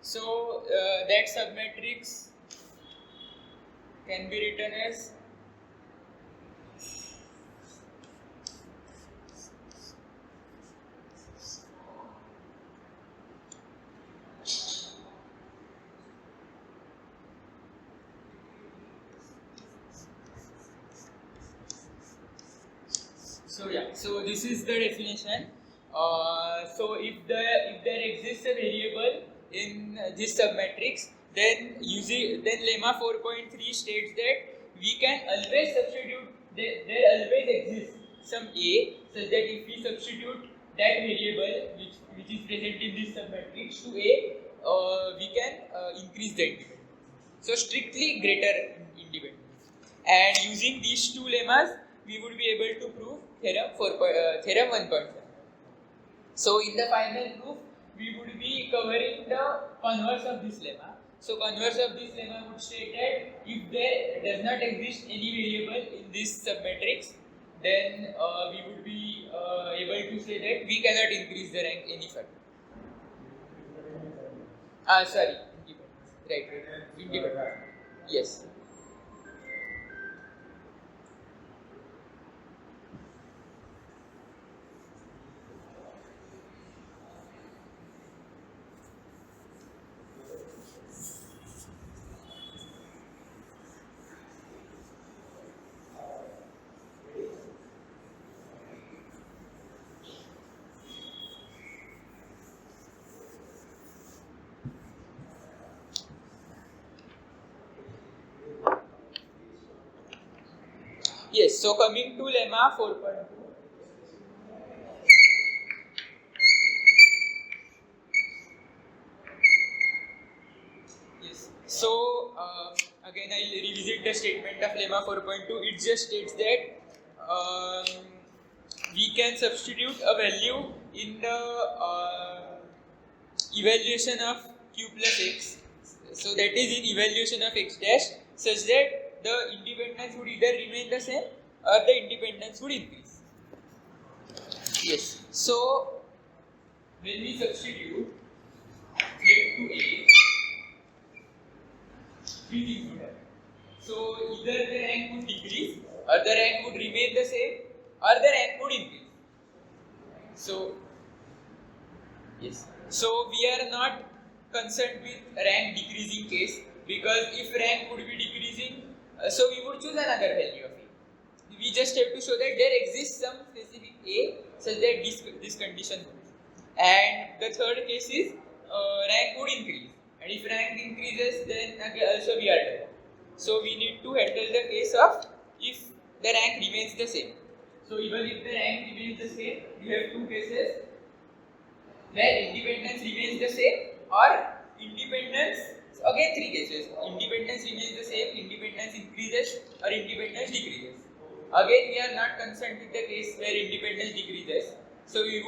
Speaker 4: So that submatrix can be written as So this is the definition. So if there exists a variable in this submatrix, then Lemma 4.3 states that we can always substitute. There always exists some a, such that if we substitute that variable which is present in this submatrix to a, we can increase the independence. So strictly greater independence. And using these two lemmas, we would be able to prove theorem 1.7. So in the final proof, we would be covering the converse of this lemma. So converse of this lemma would state that if there does not exist any variable in this submatrix, then we would be able to say that we cannot increase the rank any further. Sorry, independence. Right. Independence. Yes. Yes, so coming to lemma 4.2, So again I'll revisit the statement of lemma 4.2. It just states that we can substitute a value in the evaluation of q plus x, so that is in evaluation of x dash, such that the independence would either remain the same or the independence would increase. Yes. So when we substitute z to a, three things would happen. So either the rank would decrease, or the rank would remain the same, or the rank would increase. So yes. So we are not concerned with rank decreasing case, because if rank would be decreasing, so we would choose another value of a. We just have to show that there exists some specific a such that this condition holds. And the third case is rank would increase, and if rank increases, then also we are done. So we need to handle the case of if the rank remains the same. So even if the rank remains the same, we have two cases where independence remains the same, or independence, again three cases, independence remains the same, independence increases, or independence decreases. Again we are not concerned with the case where independence decreases, so we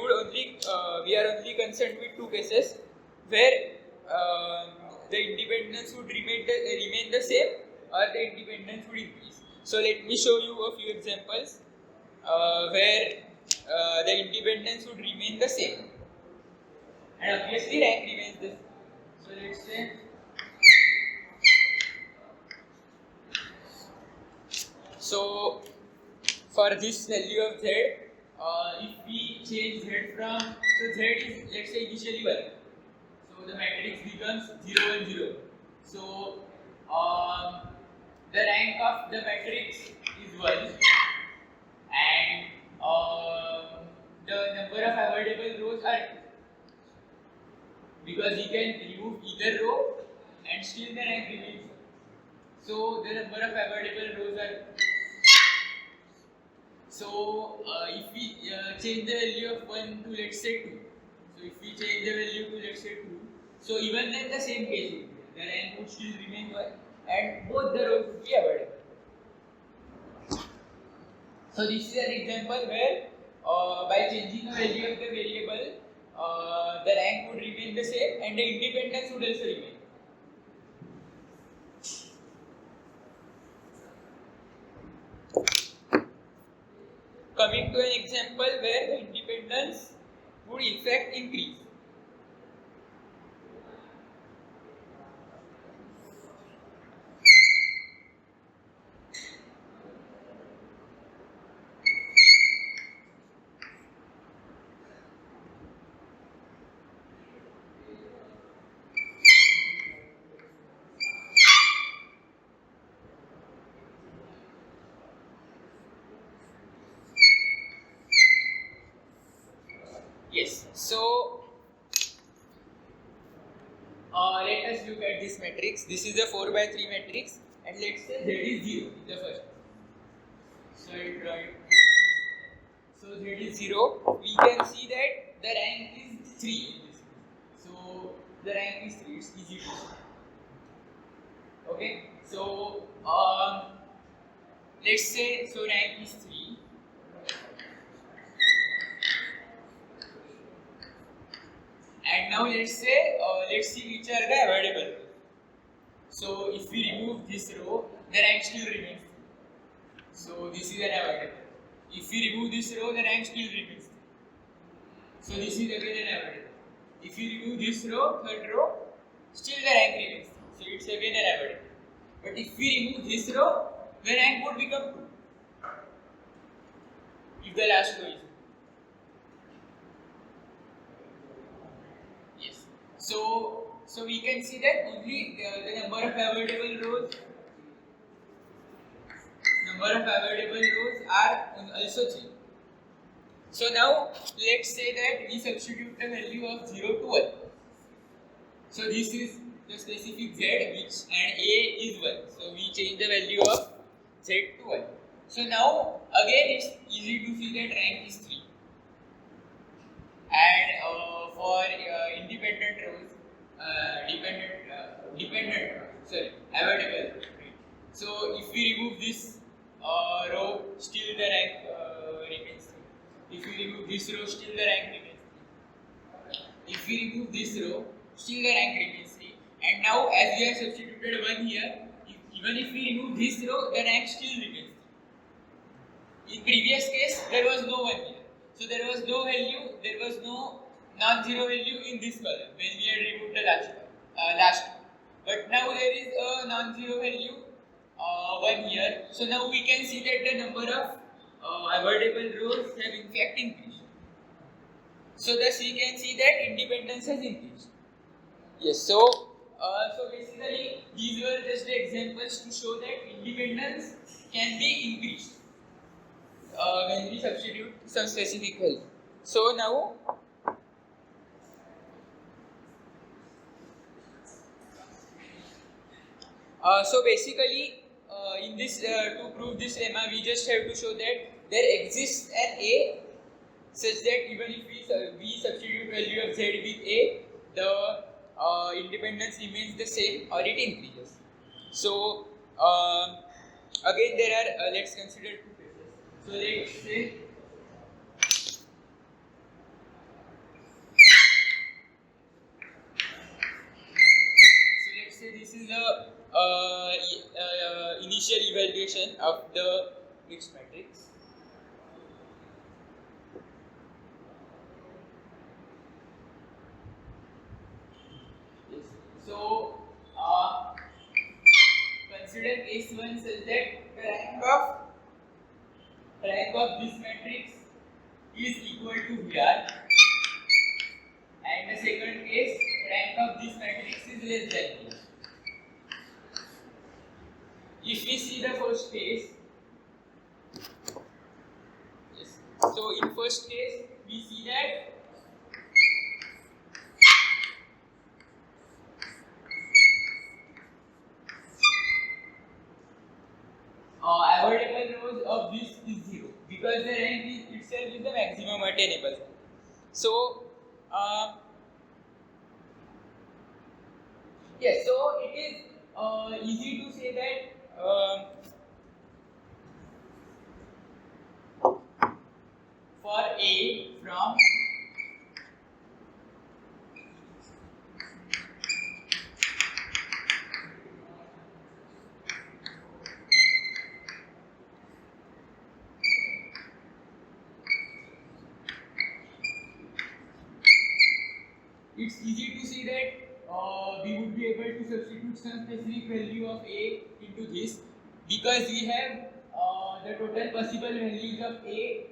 Speaker 4: are only concerned with two cases where the independence would remain the same, or the independence would increase. So let me show you a few examples where the independence would remain the same, and obviously rank remains the same. So let's say for this value of z, if we change z from, so z is, let's say, initially 1, so the matrix becomes 0 and 0. So the rank of the matrix is 1, and the number of avoidable rows are 2, because we can remove either row and still the rank remains 1. So the number of avoidable rows are 2. So if we change the value of 1 to, let's say, 2, so if we change the value to, let's say, 2, so even then the same case would be, the rank would still remain 1 and both the rows would be avoidable. So this is an example where by changing the value of the variable, the rank would remain the same and the independence would also remain. Coming to an example where the independence would in fact increase. Yes, so let us look at this matrix. This is a 4 by 3 matrix, and let's say z is 0 in the first. So I draw it. So z is 0. We can see that the rank is 3 in this case. So the rank is 3. It's easy to see. Okay. So let's say rank is 3. And now let's see which are the avoidable rows. So if we remove this row, the rank still remains 3. So this is an avoidable. If we remove this row, the rank still remains 3. So this is again an avoidable. If you remove this row, third row, still the rank remains 3. So it's again an avoidable. But if we remove this row, the rank would become 2. If the last row is 2. So we can see that only the number of avoidable rows are also 3. So now let's say that we substitute the value of 0 to 1. So this is the specific z, which and a is 1. So we change the value of z to 1. So now again it's easy to see that rank is 3. And for independent rows, dependent, sorry, avoidable. Right? So if we remove this row, still the rank remains 3. If we remove this row, still the rank remains 3. If we remove this row, still the rank remains 3. And now as we have substituted 1 here, even if we remove this row, the rank still remains 3. In previous case, there was no 1 here. So there was no value, there was no non-zero value in this column when we had removed the last one. But now there is a non-zero value 1 here. So now we can see that the number of avoidable rows have in fact increased. So thus we can see that independence has increased. Yes. So basically these were just the examples to show that independence can be increased when we substitute some specific value. So now so basically in this to prove this lemma, we just have to show that there exists an A such that even if we substitute value of z with A, the independence remains the same or it increases. So again there are let's consider 2 cases. So let's say this is the initial evaluation of the mixed matrix. Yes. So consider case 1 such that the rank of this matrix is equal to VR, and the second case rank of this matrix is less than VR. If we see the first case, yes. So in first case we see that avoidable rows of this is 0 because the rank is itself is the maximum attainable. So yes, so it is easy to say that for A from it's easy to see that we would be able to substitute some specific value of A into this because we have the total possible values of A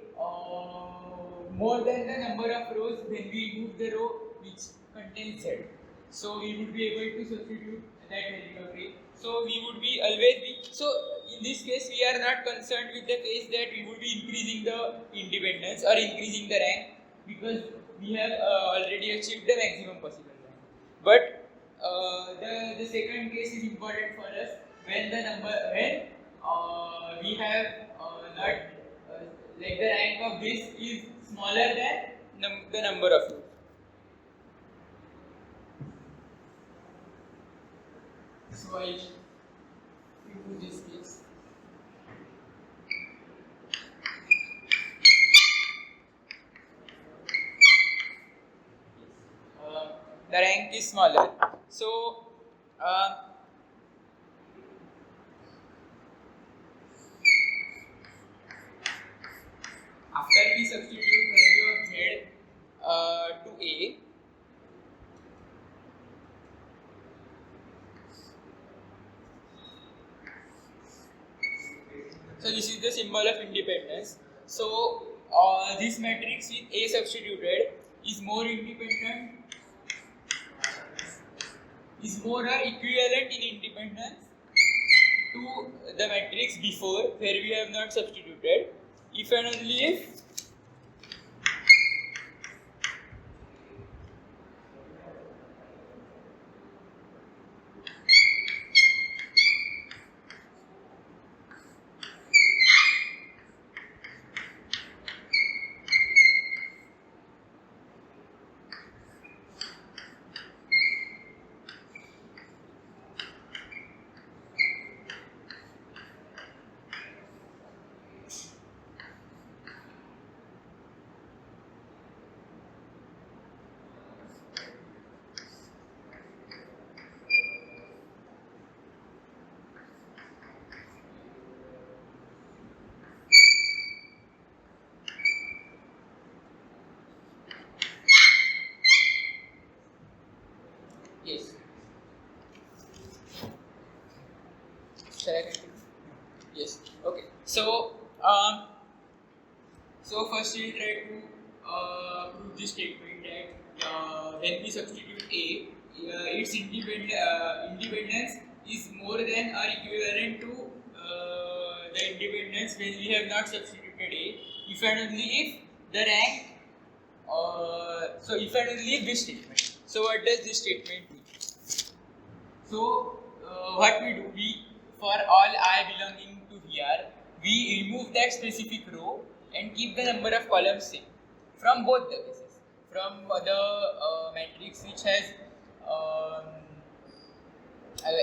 Speaker 4: more than the number of rows when we remove the row which contains Z. So we would be able to substitute that value of A. So we would be always be, so in this case we are not concerned with the case that we would be increasing the independence or increasing the rank because we have already achieved the maximum possible rank. But the second case is important for us when we have not like the rank of this is smaller than the number of rows. So I do this case. The rank is smaller. So after we substitute value of Z to A, so this is the symbol of independence. So this matrix with A substituted is more independent, is more or equivalent in independence to the matrix before where we have not substituted, if and only if Yes. Shall I continue? Yes. Okay. So first we will try to prove this statement that when we substitute A, its independence is more than or equivalent to the independence when we have not substituted A, if and only if the rank. So if and only if this statement. So what does this statement do? So what we do, for all I belonging to VR, we remove that specific row and keep the number of columns same from both the cases. From the matrix which has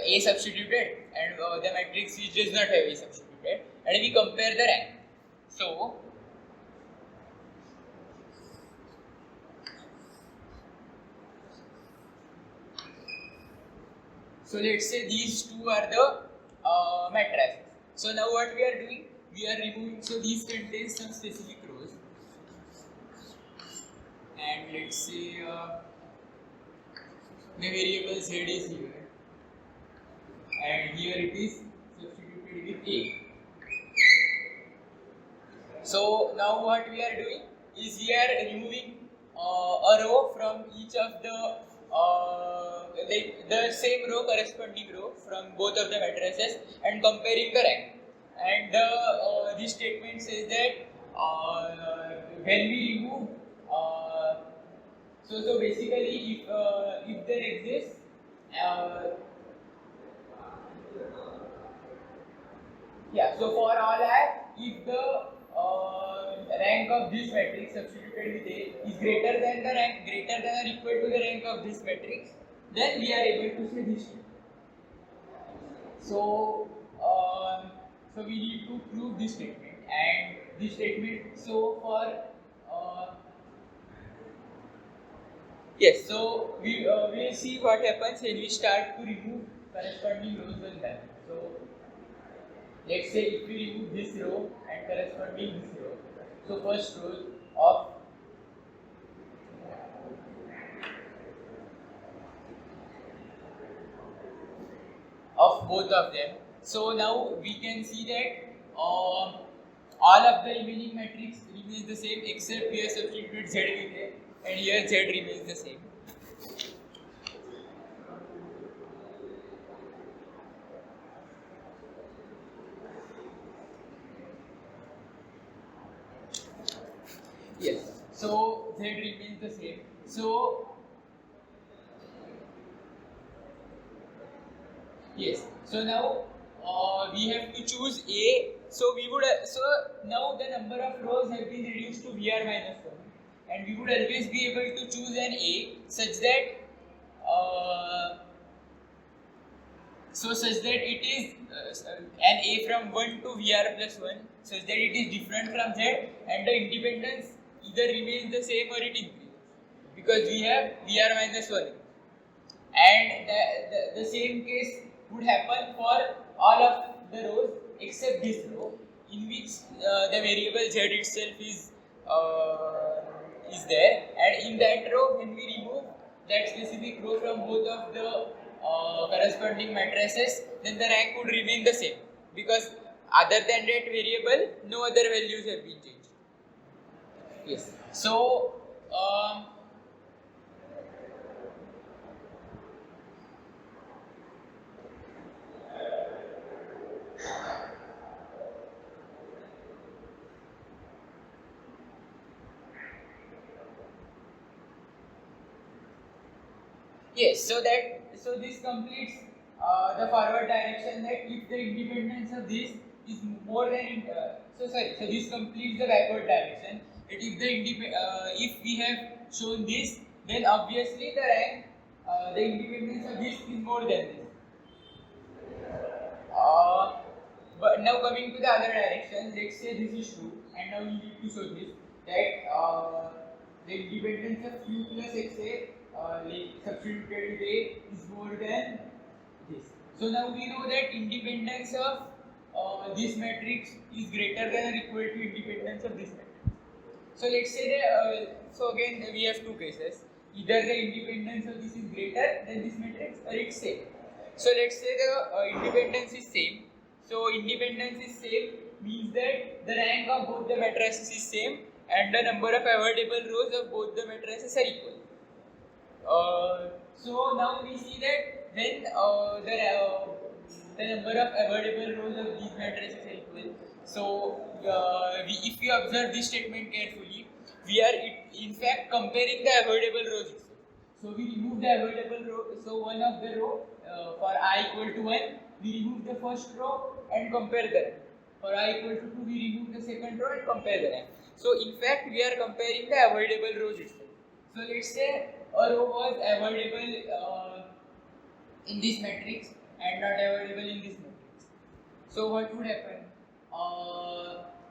Speaker 4: A substituted and the matrix which does not have A substituted, and we compare the rank. So let's say these two are the matrices. So now what we are doing? We are removing, so these contain some specific rows, and let's say the variable Z is here, and here it is substituted with A. So now what we are doing is we are removing a row from each of the same row, corresponding row from both of the matrices, and comparing the rank. And this statement says that when we remove, so basically if there exists so for all I, if the rank of this matrix substituted with A is greater than or equal to the rank of this matrix, then we are able to say this. So we need to prove this statement, and this statement. So for yes, so we will see what happens when we start to remove corresponding rows one by one. So let's say if we remove this row and corresponding this row, so first row of both of them. So now we can see that all of the remaining matrix remains the same, except we have substituted Z with A, and here Z remains the same. Yes, so Z remains the same. So yes, so now we have to choose A. So we would so now the number of rows have been reduced to VR minus 1, and we would always be able to choose an A such that it is an A from 1 to VR plus 1, such that it is different from Z, and the independence either remains the same or it increases, because we have VR minus 1. And the same case would happen for all of the rows except this row, in which the variable Z itself is there, and in that row, when we remove that specific row from both of the corresponding matrices, then the rank would remain the same, because other than that variable, no other values have been changed. Yes. So yes, so this completes the forward direction, that if the independence of this is more than so this completes the backward direction, that if we have shown this, then obviously the rank the independence of this is more than this. But now coming to the other direction, let's say this is true, and now we need to show this, that the independence of Q plus XA substituted with A is more than this. So now we know that independence of this matrix is greater than or equal to independence of this matrix. So let's say that, so again we have two cases. either the independence of this is greater than this matrix or it's same. So let's say the independence is same. So independence is same means that the rank of both the matrices is same and the number of avoidable rows of both the matrices are equal. So now we see that when the number of avoidable rows of these matrices are equal. So if we observe this statement carefully, we are in fact comparing the avoidable rows itself. So we remove the avoidable row. So one of the row for I equal to 1, we remove the first row and compare the rank. For I equal to 2, we remove the second row and compare the rank. So in fact we are comparing the avoidable rows itself. So let's say a row was avoidable in this matrix and not avoidable in this matrix. So what would happen?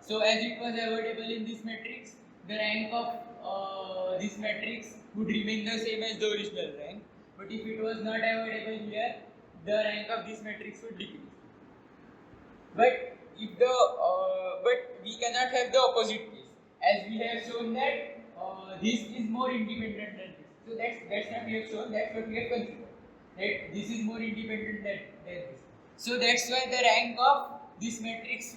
Speaker 4: So as it was avoidable in this matrix, the rank of this matrix would remain the same as the original rank. But if it was not avoidable here, the rank of this matrix would decrease. But if the but we cannot have the opposite case, as we have shown that this is more independent than this. So that's not we have shown. That's what we have considered. That this is more independent than this. So that's why the rank of this matrix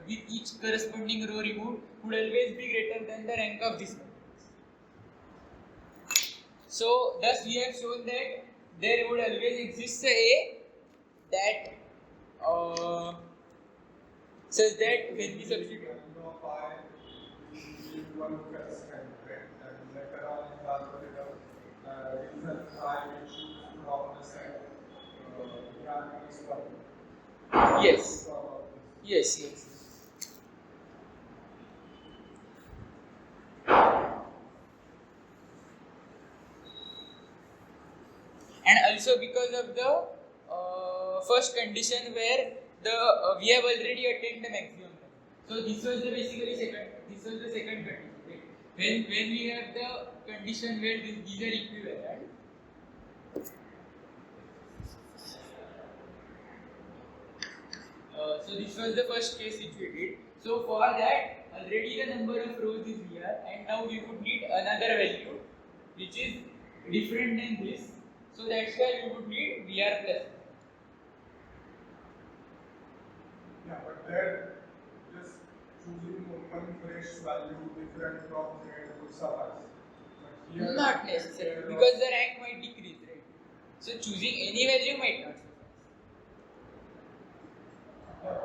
Speaker 4: with each corresponding row removed would always be greater than the rank of this matrix. So thus we have shown that there would always exist a that such that when we substitute
Speaker 2: one constant, right? And later on in the algorithm, result I will choose from the set is one.
Speaker 4: yes. Yes. And also because of the first condition where the we have already attained the maximum. So this was the basically second. This was the second condition. Right? When we have the condition where these are equivalent. So this was the first case which we did. So for that, already the number of rows is here, and now we would need another value which is different than this. So that's why we would need VR plus.
Speaker 2: Yeah, but there just choosing one fresh value different from Z would suffice. But here,
Speaker 4: Not necessarily, because the rank might decrease, right? So choosing any value might not suffice.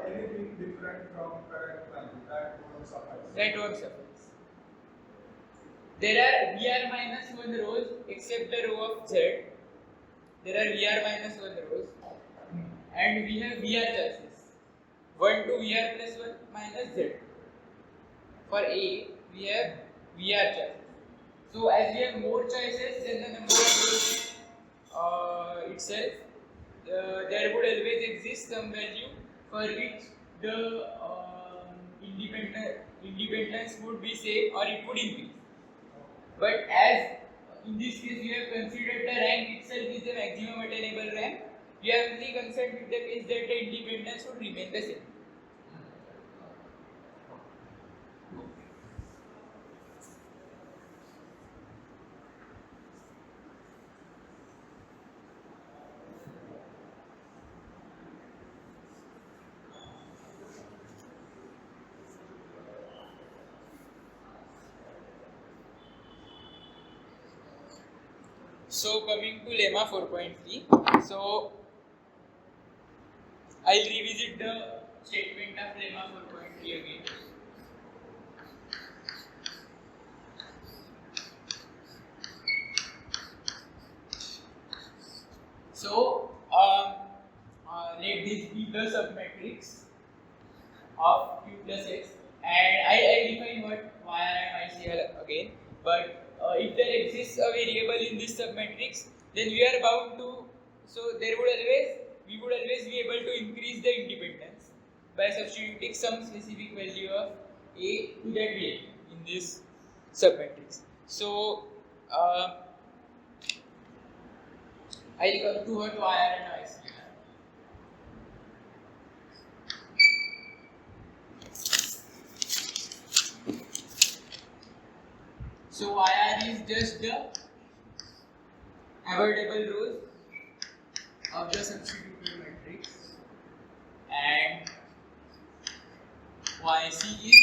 Speaker 2: anything different from current value, that won't suffice.
Speaker 4: That won't suffice. There are VR minus 1 rows except the row of Z. There are VR minus 1 rows and we have VR choices. 1 to VR plus 1 minus Z. For A, we have VR choices. So as we have more choices than the number of rows itself, there would always exist some value for which the independence would be same or it would increase. But as in this case we have considered the rank itself is the maximum attainable rank, we are only concerned with the case that the independence would remain the same. So coming to Lemma 4.3, so I'll revisit the statement of Lemma 4.3 again. So let this be the submatrix of Q plus X, and I define what Y and ICL again, but if there exists a variable in this submatrix, then we are bound to, so we would always be able to increase the independence by substituting some specific value of A to that variable in this submatrix. So I'll come to what YR and ICR. So YR is just the avoidable rows of the substituted matrix, and YC is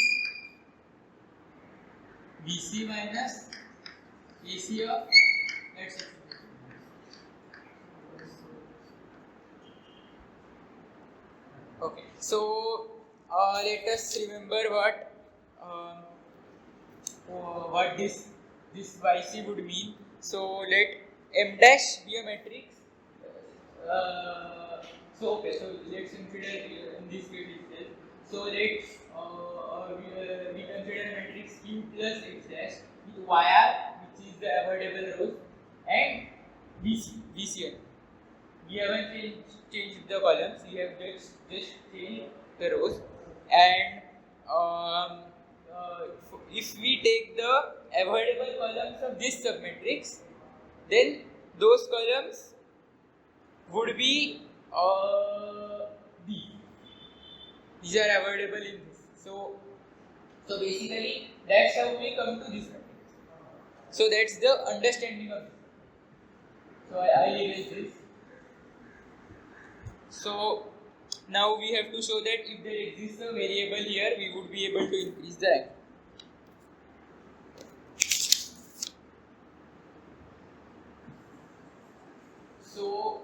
Speaker 4: VC minus AC of that substituted. Okay, so let us remember what this YC would mean. So let M dash be a matrix. So let's consider in this case itself. So we consider matrix Q plus X dash with YR, which is the avoidable rows, and VCN. We haven't changed the columns. We have just changed the rows, and if we take the avoidable columns of this submatrix, then those columns would be these are avoidable in this. So basically that's how we come to this matrix. So that's the understanding of this. So I erase this. So now we have to show that if there exists a variable here, we would be able to increase the rank. So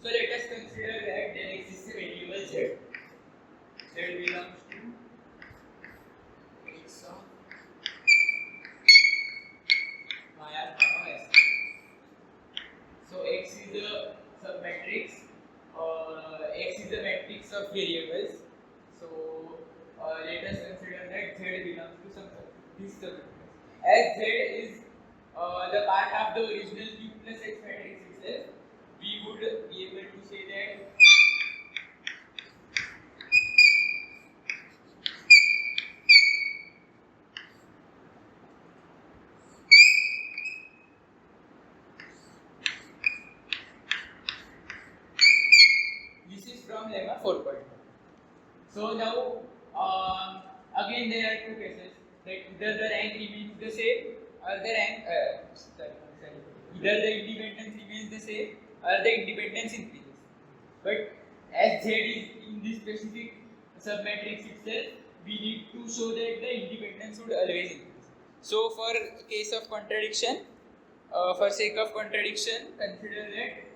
Speaker 4: let us consider that there exists a variable z. Z belongs to x of y comma s. So x is the submatrix, x is the matrix of variables. So let us consider that z belongs to this submatrix. As z is the part of the original Q plus X matrix itself, we would be able to say that this is from Lemma 4.1. So now again there are two cases, that either the rank remains the same or the rank either the independence remains the same or the independence increases. But as Z is in this specific submatrix itself, we need to show that the independence would always increase. So for case of contradiction, for sake of contradiction, consider that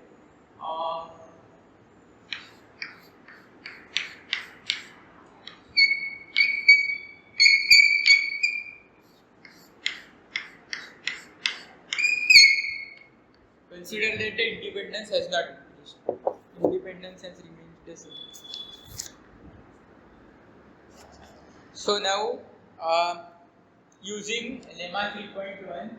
Speaker 4: consider that the independence has not increased. Independence has remained the same. So now, using Lemma 3.1,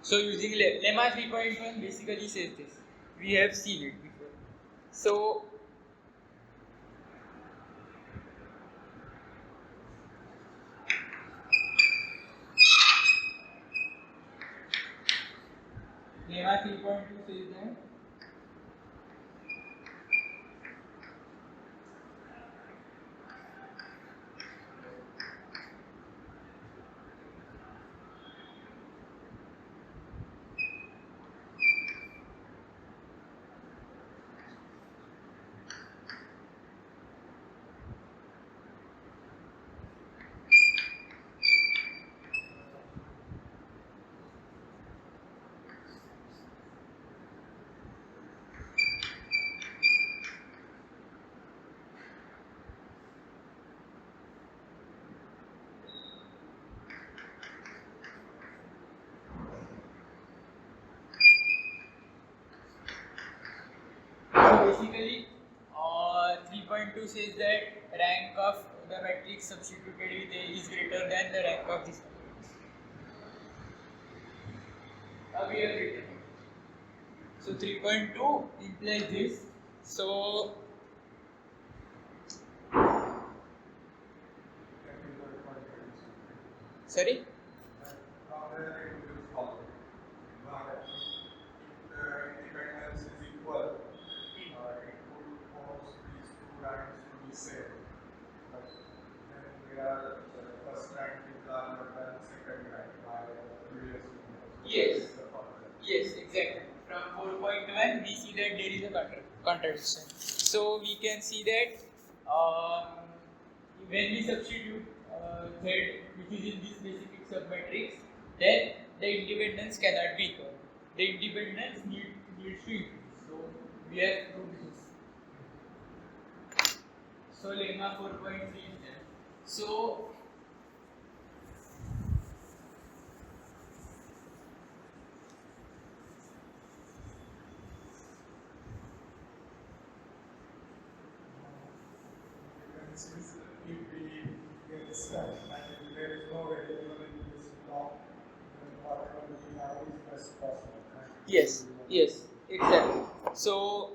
Speaker 4: so using Lemma 3.1 basically says this. We have seen it before. So Lemma 3.2 says that basically 3.2 says that rank of the matrix substituted with A is greater than the rank of this matrix. We have written it. So 3.2 implies this. So sorry?
Speaker 2: Independence is equal, it would force these two ranks to be same. But then we are first rank is larger than second rank by previous.
Speaker 4: Yes. Yes, exactly. From 4.1 we see that there is a contradiction. So we can see that when we substitute Z which is in this specific submatrix, then the independence cannot be equal. The independence needs to increase. So we have to do this. So lemma 4.3 is there. So
Speaker 2: Since if we get stuck and there is no variable in this block, then whatever we have is best possible. Right?
Speaker 4: yes, exactly. So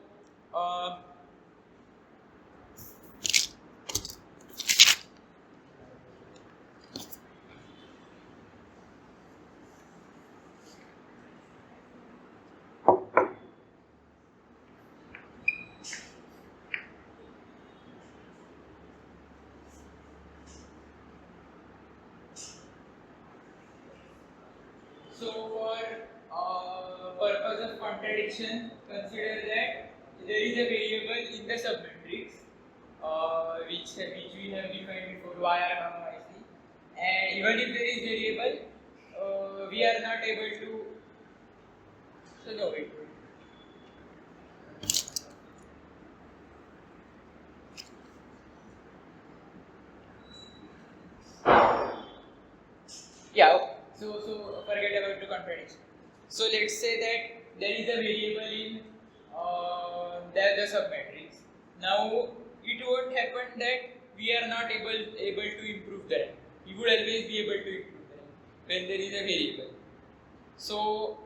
Speaker 4: for purpose of contradiction, consider that there is a variable in the submatrix which we have defined before yr comma yc, and even if there is variable, we are not able to. So no wait. Yeah. Okay. So forget about the contradiction. So let's say that there is a variable in the submatrix. Now it won't happen that we are not able to improve the rank. We would always be able to improve the rank when there is a variable. So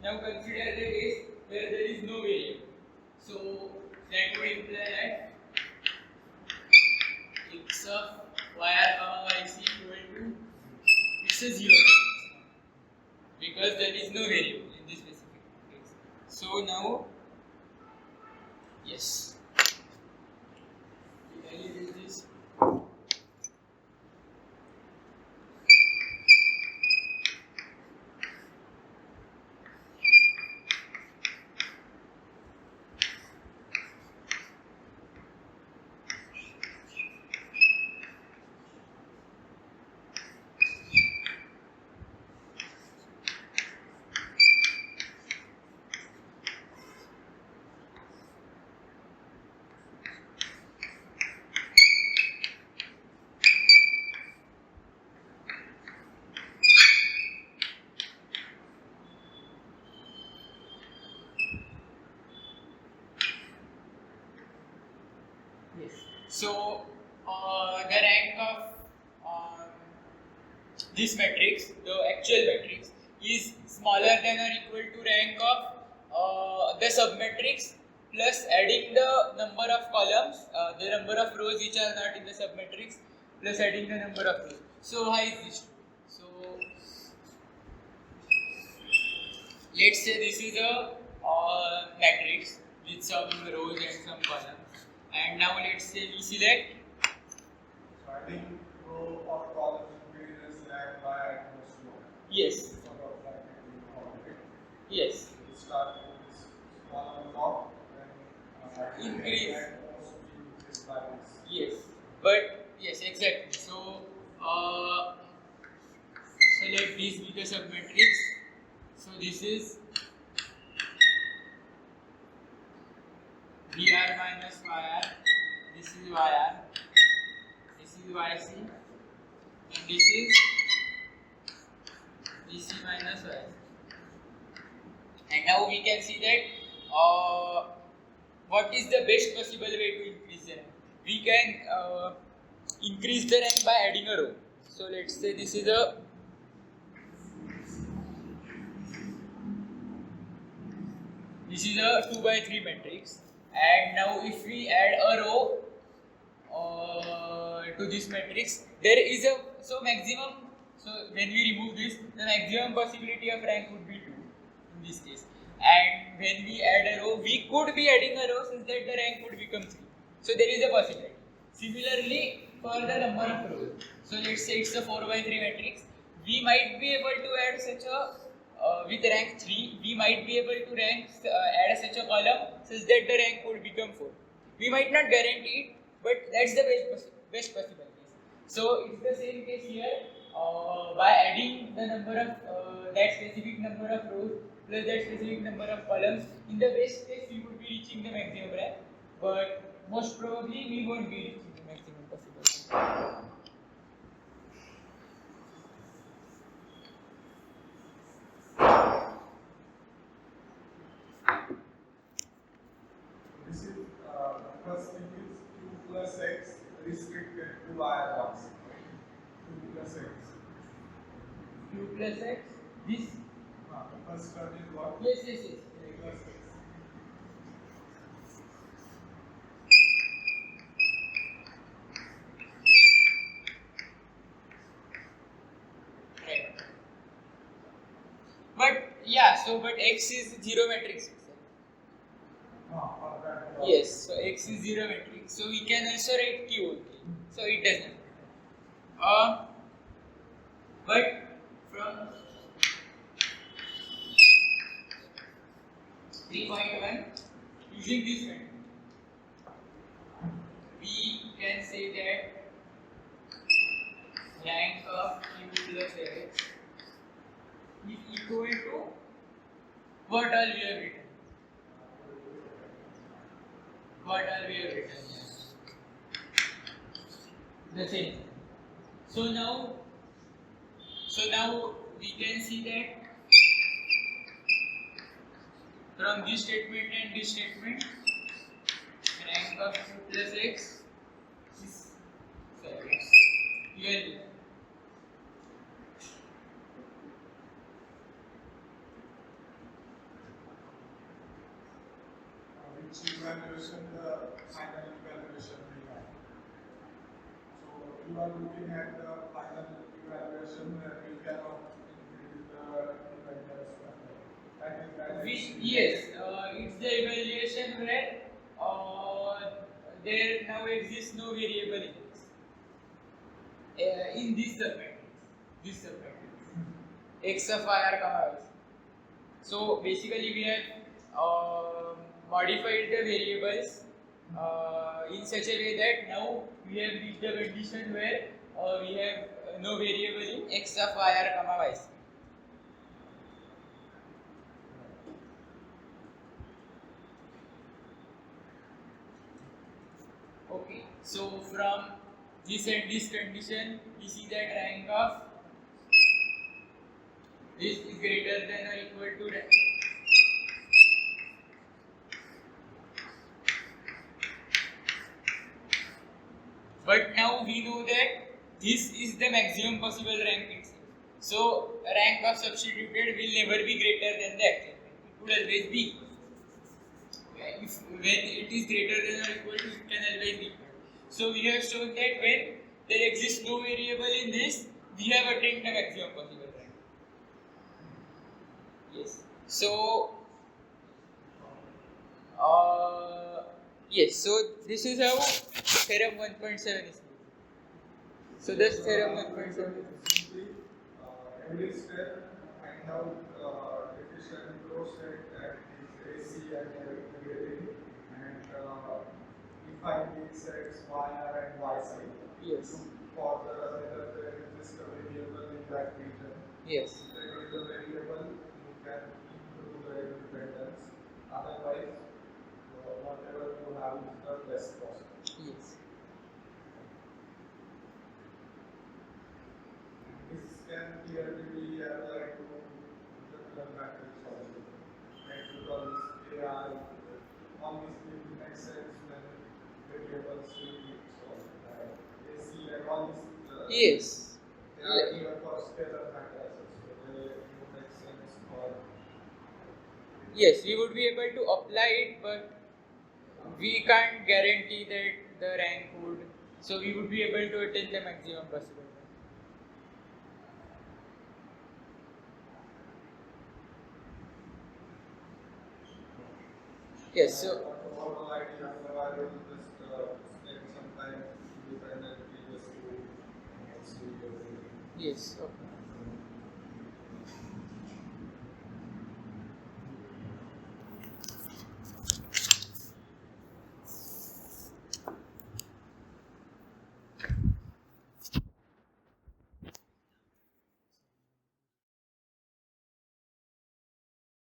Speaker 4: now consider the case where there is no variable. So that would imply that x of yr comma yc equal to it's a 0 because there is no variable in this specific case. So now, yes, the value is this. Yes. So the rank of this matrix, the actual matrix, is smaller than or equal to rank of the submatrix plus adding the number of columns, the number of rows which are not in the submatrix, plus adding the number of rows. So how is this? So let's say this is a matrix with some rows and some columns, and now let's say we select.
Speaker 2: So adding row or column increases rank by at most 1.
Speaker 4: Yes.
Speaker 2: Sort of like a
Speaker 4: Yes.
Speaker 2: we start with this column top, then
Speaker 4: Increase.
Speaker 2: at most we increase by this.
Speaker 4: Yes. But yes, exactly. So select this with the submatrix. So this is VR minus YR. This is YR. This is YC. And this is DC minus YC. And now we can see that what is the best possible way to increase the rank? We can increase the rank by adding a row. So let's say this is a This is a 2 by 3 matrix, and now if we add a row to this matrix, there is a maximum. So when we remove this, the maximum possibility of rank would be 2 in this case. And when we add a row, we could be adding a row such that the rank would become 3. So there is a possibility. Similarly, for the number of rows, so let's say it's a 4 by 3 matrix, we might be able to add such a with rank 3, we might be able to add such a column such that the rank would become 4. We might not guarantee it, but that's the best possible case. So it's the same case here. By adding the number of that specific number of rows plus that specific number of columns, in the best case we would be reaching the maximum rank, but most probably we won't be reaching the maximum possible rank.
Speaker 2: This is the first thing is 2 plus x restricted to higher ones. 2 plus x.
Speaker 4: 2 plus x. This.
Speaker 2: The first term is what?
Speaker 4: Yes.
Speaker 2: A plus x.
Speaker 4: Right. But x is 0 matrix.
Speaker 2: For that,
Speaker 4: Yes, so x is 0 matrix. So we can also write q only. So it doesn't. But from 3.1, using this method, we can say that rank of q plus x is equal to what all we have written. What are we have written here? The same. So now we can see that from this statement and this statement, rank of q plus x is equal.
Speaker 2: which evaluation the final evaluation we have. So you are looking at the final evaluation where we cannot increase the dependence factor. That evaluation.
Speaker 4: Yes, it's the evaluation where there now exists no variable in this submatrix. X of I r comma y. So basically we have modified the variables in such a way that now we have reached the condition where we have no variable in x of I r comma y. Okay, so from this and this condition, we see that rank of this is greater than or equal to rank. But now we know that this is the maximum possible rank itself. So rank of substituted will never be greater than the actual rank. It would always be equal. When it is greater than or equal to, it can always be equal. So we have shown that when there exists no variable in this, we have attained the maximum possible rank. Yes. So yes. So this is how theorem 1.7 is made. So that's theorem 1.7.
Speaker 2: Simply, every step find out efficient process that is AC and everything, and define the sets y r and y side.
Speaker 4: Yes.
Speaker 2: For whether there exists a variable in that region.
Speaker 4: Yes.
Speaker 2: If there is a variable, you can improve the independence. Otherwise, whatever you have is the best possible.
Speaker 4: Yes.
Speaker 2: This can clearly be applied to the matrix also. Matrix AI obviously it makes sense when variables will be so AC and all this.
Speaker 4: Yes.
Speaker 2: They are given for scalar matrices, so they would make sense for.
Speaker 4: Yes, we would be able to apply it, but we can't guarantee that the rank would. So we would be able to attain the maximum possible rank. Yes. So.
Speaker 2: Overall idea, so I will just spend some time independently just to see.
Speaker 4: Yes. Okay.